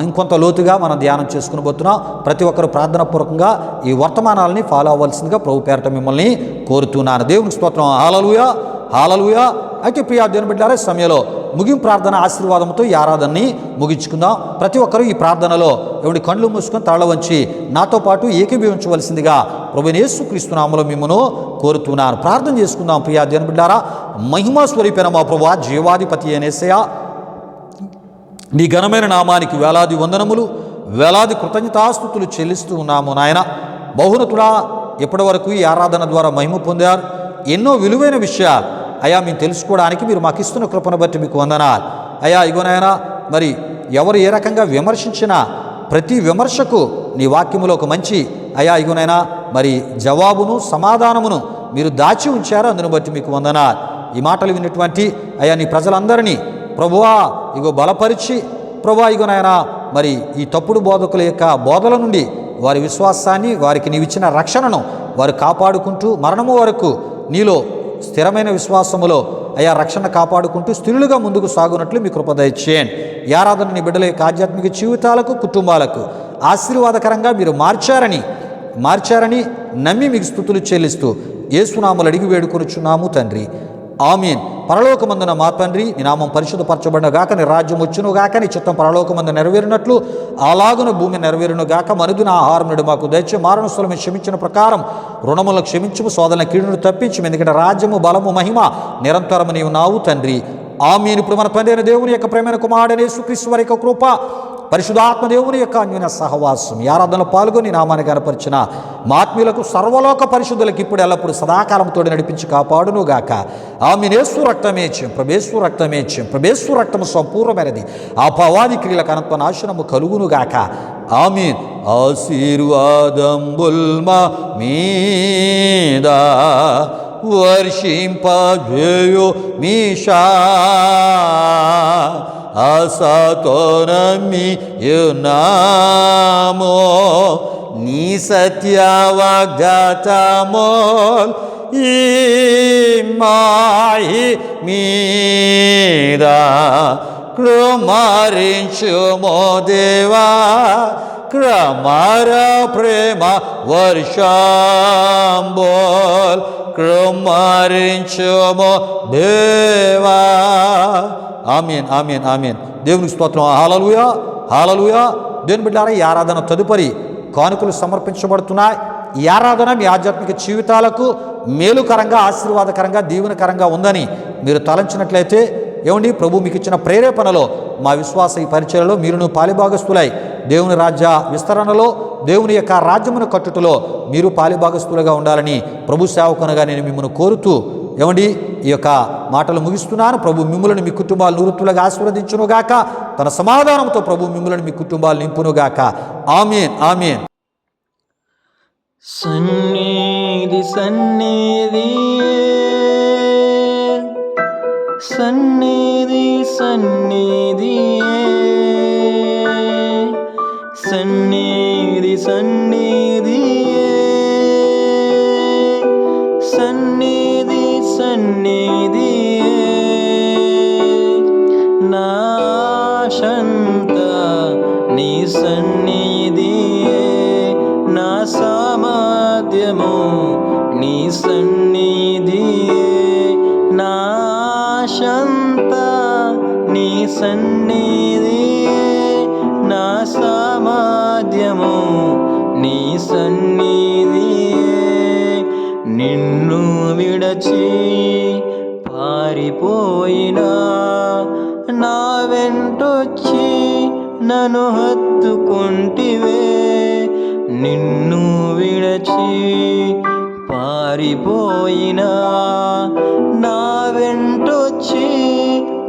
ఇంకొంత లోతుగా మనం ధ్యానం చేసుకుని పోతున్నాం. ప్రతి ఒక్కరు ప్రార్థనాపూర్వకంగా ఈ వర్తమానాలని ఫాలో అవ్వాల్సిందిగా ప్రభు పేరట మిమ్మల్ని కోరుతున్నాను. దేవునికి స్తోత్రం. హల్లెలూయా, హల్లెలూయా. అయితే ప్రియా దేవుని బిడ్డలారా సమయంలో ముగింపు ప్రార్థన ఆశీర్వాదంతో ఈ ఆరాధనని ముగించుకుందాం. ప్రతి ఒక్కరూ ఈ ప్రార్థనలో ఏమిటి కళ్ళు మూసుకొని తల వంచి నాతో పాటు ఏకీభవించవలసిందిగా ప్రభువైన యేసుక్రీస్తు నామములో మిమ్మను కోరుతున్నాను. ప్రార్థన చేసుకుందాం. ప్రియా దేవుని బిడ్డలారా మహిమా స్వరూపైన మా ప్రభువా జీవాధిపతి అయిన యేసయ్యా నీ ఘనమైన నామానికి వేలాది వందనములు, వేలాది కృతజ్ఞతాస్తుతులు చెల్లిస్తూ ఉన్నాము నాయన. బహునతుడా ఇప్పటి వరకు ఈ ఆరాధన ద్వారా మహిమ పొందారు. ఎన్నో విలువైన విషయాలు అయా మేము తెలుసుకోవడానికి మీరు మాకు ఇస్తున్న కృపను బట్టి మీకు వందనాలు అయా. ఇగోనైనా మరి ఎవరు ఏ రకంగా విమర్శించినా ప్రతి విమర్శకు నీ వాక్యములో ఒక మంచి అయా ఇగోనైనా మరి జవాబును సమాధానమును మీరు దాచి ఉంచారు. అందును బట్టి మీకు వందనాలు. ఈ మాటలు విన్నటువంటి అయా నీ ప్రజలందరినీ ప్రభువా ఇగో బలపరిచి ప్రభువా ఇగోనైనా మరి ఈ తప్పుడు బోధకుల యొక్క బోధల నుండి వారి విశ్వాసాన్ని, వారికి నీవిచ్చిన రక్షణను వారు కాపాడుకుంటూ మరణము వరకు నీలో స్థిరమైన విశ్వాసములో అయా రక్షణ కాపాడుకుంటూ స్థిరులుగా ముందుకు సాగునట్లు మీ కృప దయచేయండి. ఈ ఆరాధన నీ బిడ్డల యొక్క ఆధ్యాత్మిక జీవితాలకు, కుటుంబాలకు ఆశీర్వాదకరంగా మీరు మార్చారని నమ్మి మీకు స్తుతులు చెల్లిస్తూ యేసునామములో అడిగి వేడుకొనుచున్నాము తండ్రి. ఆమీన్. పరలోకమందున మా తండ్రి, నీ నామం పరిశుద్ధపరచబడిన గాక, నీ రాజ్యం వచ్చును గాక, నీ చిత్తం పరలోకమందు నెరవేరినట్లు అలాగున భూమి నెరవేరును గాక. మనుదిన ఆహారం నేడు మాకు దయచేసి, మారణ స్థలం క్షమించిన ప్రకారం రుణములను క్షమించుము, సోదరుల కీడును తప్పించు, ఎందుకంటే రాజ్యము బలము మహిమ నిరంతరము నీవు నావు తండ్రి. ఆమీన్. ఇప్పుడు మన తండ్రి అయిన దేవుని యొక్క ప్రేమైన కుమారుడైన యేసుక్రీస్తు వారి యొక్క కృప, పరిశుద్ధాత్మ దేవుని యొక్క అన్యోన్య సహవాసం, ఈ ఆరాధనలో పాల్గొని నామాన్ని కనపరిచిన మా ఆత్మీయులకు సర్వలోక పరిశుద్ధులకు ఇప్పుడు ఎల్లప్పుడు సదాకాలంతో నడిపించి కాపాడును గాక. ఆమీన్. యేసు రక్తమే జయం, ప్రభేసు రక్తమే జయం, ప్రభేసు రక్తము సంపూర్ణమైనది. ఆ పవాది క్రియలకు అనంత నాశనము కలుగును గాక. ఆమీన్. ఆశీర్వాదంబుల్ మా మీద వర్షింపజేయు మీషా, ఆశతో నమ్మియున్నాము నీ సత్య వాగ్దానముల్ ఈ మాయి మీద కృమరించుమో దేవా, క్రమర ప్రేమ వర్షంబోల్ కృమరించుమో దేవా. ఆమీన్, ఆమీన్, ఆమీన్. దేవునికి స్తోత్రం. హల్లెలూయా, హల్లెలూయా. దేవుని బిడ్డలారా, ఈ ఆరాధన తదుపరి కానుకలు సమర్పించబడుతున్నాయి. ఈ ఆరాధన మీ ఆధ్యాత్మిక జీవితాలకు మేలుకరంగా, ఆశీర్వాదకరంగా, దీవెనకరంగా ఉందని మీరు తలంచినట్లయితే, ఏమండి, ప్రభు మీకు ఇచ్చిన ప్రేరేపణలో మా విశ్వాస ఈ పరిచయలో మీరును పాలిభాగస్తులై దేవుని రాజ్య విస్తరణలో, దేవుని యొక్క రాజ్యమును కట్టుటలో మీరు పాలిభాగస్తులుగా ఉండాలని ప్రభు సేవకునిగా నేను మిమ్మల్ని కోరుతూ, ఏమండి, ఈ యొక్క మాటలు ముగిస్తున్నాను. ప్రభు మిమ్ములను మీ కుటుంబాలు నూరుతులుగా ఆశీర్వదించునుగాక. తన సమాధానంతో ప్రభు మిమ్ములను మీ కుటుంబాలు నింపునుగాక. ఆమేన్, ఆమేన్. సన్నిధి సన్నిధి సన్నిధి సన్నిధి సన్నిధి సన్నిధి సన్నిధి సన్నిధి నాశంత నీ సన్నిధి, నా సామర్థ్యము నీ సన్నిధి, నాశంత నీ సన్నిధి, నా సామర్థ్యము నీ సన్నిధి. నిన్ను విడచి పారిపోయినా నా వెంటొచ్చి నన్ను హత్తుకుంటివే. నిన్ను విడచి పారిపోయినా నా వెంటొచ్చి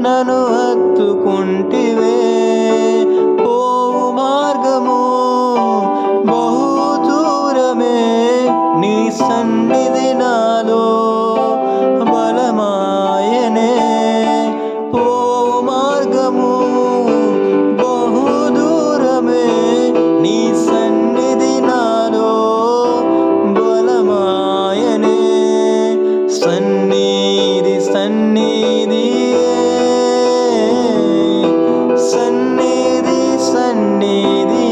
నన్ను హత్తుకుంటివే. పోవు మార్గము బహు దూరమే, నీ సన్నిధి నాలో బలమాయనే. పోవు మార్గము బహు దూరమే, నీ సన్నిధి నాలో బలమాయనే. సన్నిధి సన్నిధి సన్నిధి సన్నిధి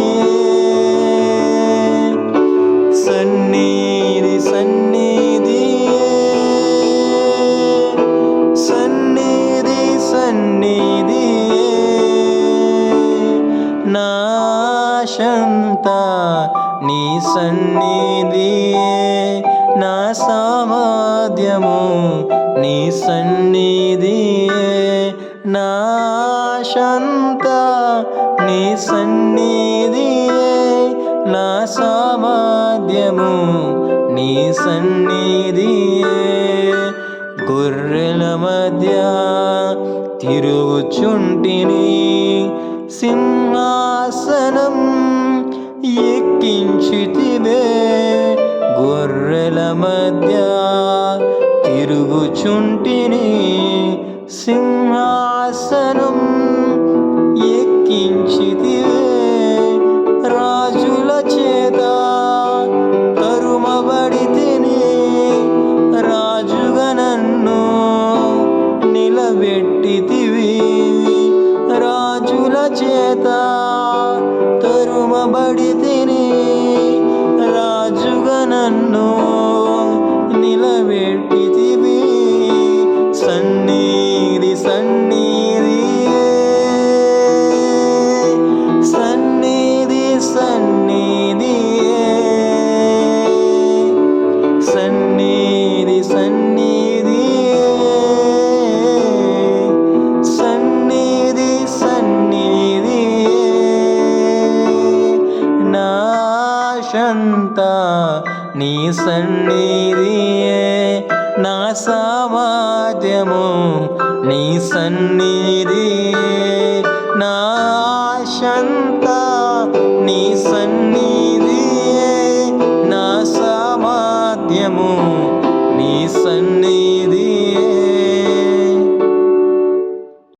సన్నిధి సన్నిధి సన్నిధి సన్నిధి నాశంత నీ సన్నిధి, నా సామర్థ్యము నీ సన్నిధి, నాశంత నీ సన్నిధి, నా సామర్థ్యము నీ సన్నిధి. గొర్రెల మధ్య తిరుగుచుంటిని, సింహాసనం ఎక్కించితివే. గొర్రెల మధ్య తిరుగుచుంటిని, సింహాసనం ఎక్కించితివే. రాజుల చేత తరుమబడితిని, రాజుగా నన్ను నిలబెట్టితివి. రాజుల చేత తరుమబడితిని, రాజుగా నన్ను నిలబెట్టితివి. అంతా నీ సన్నిధియే నా సామర్థ్యము నీ సన్నిధియే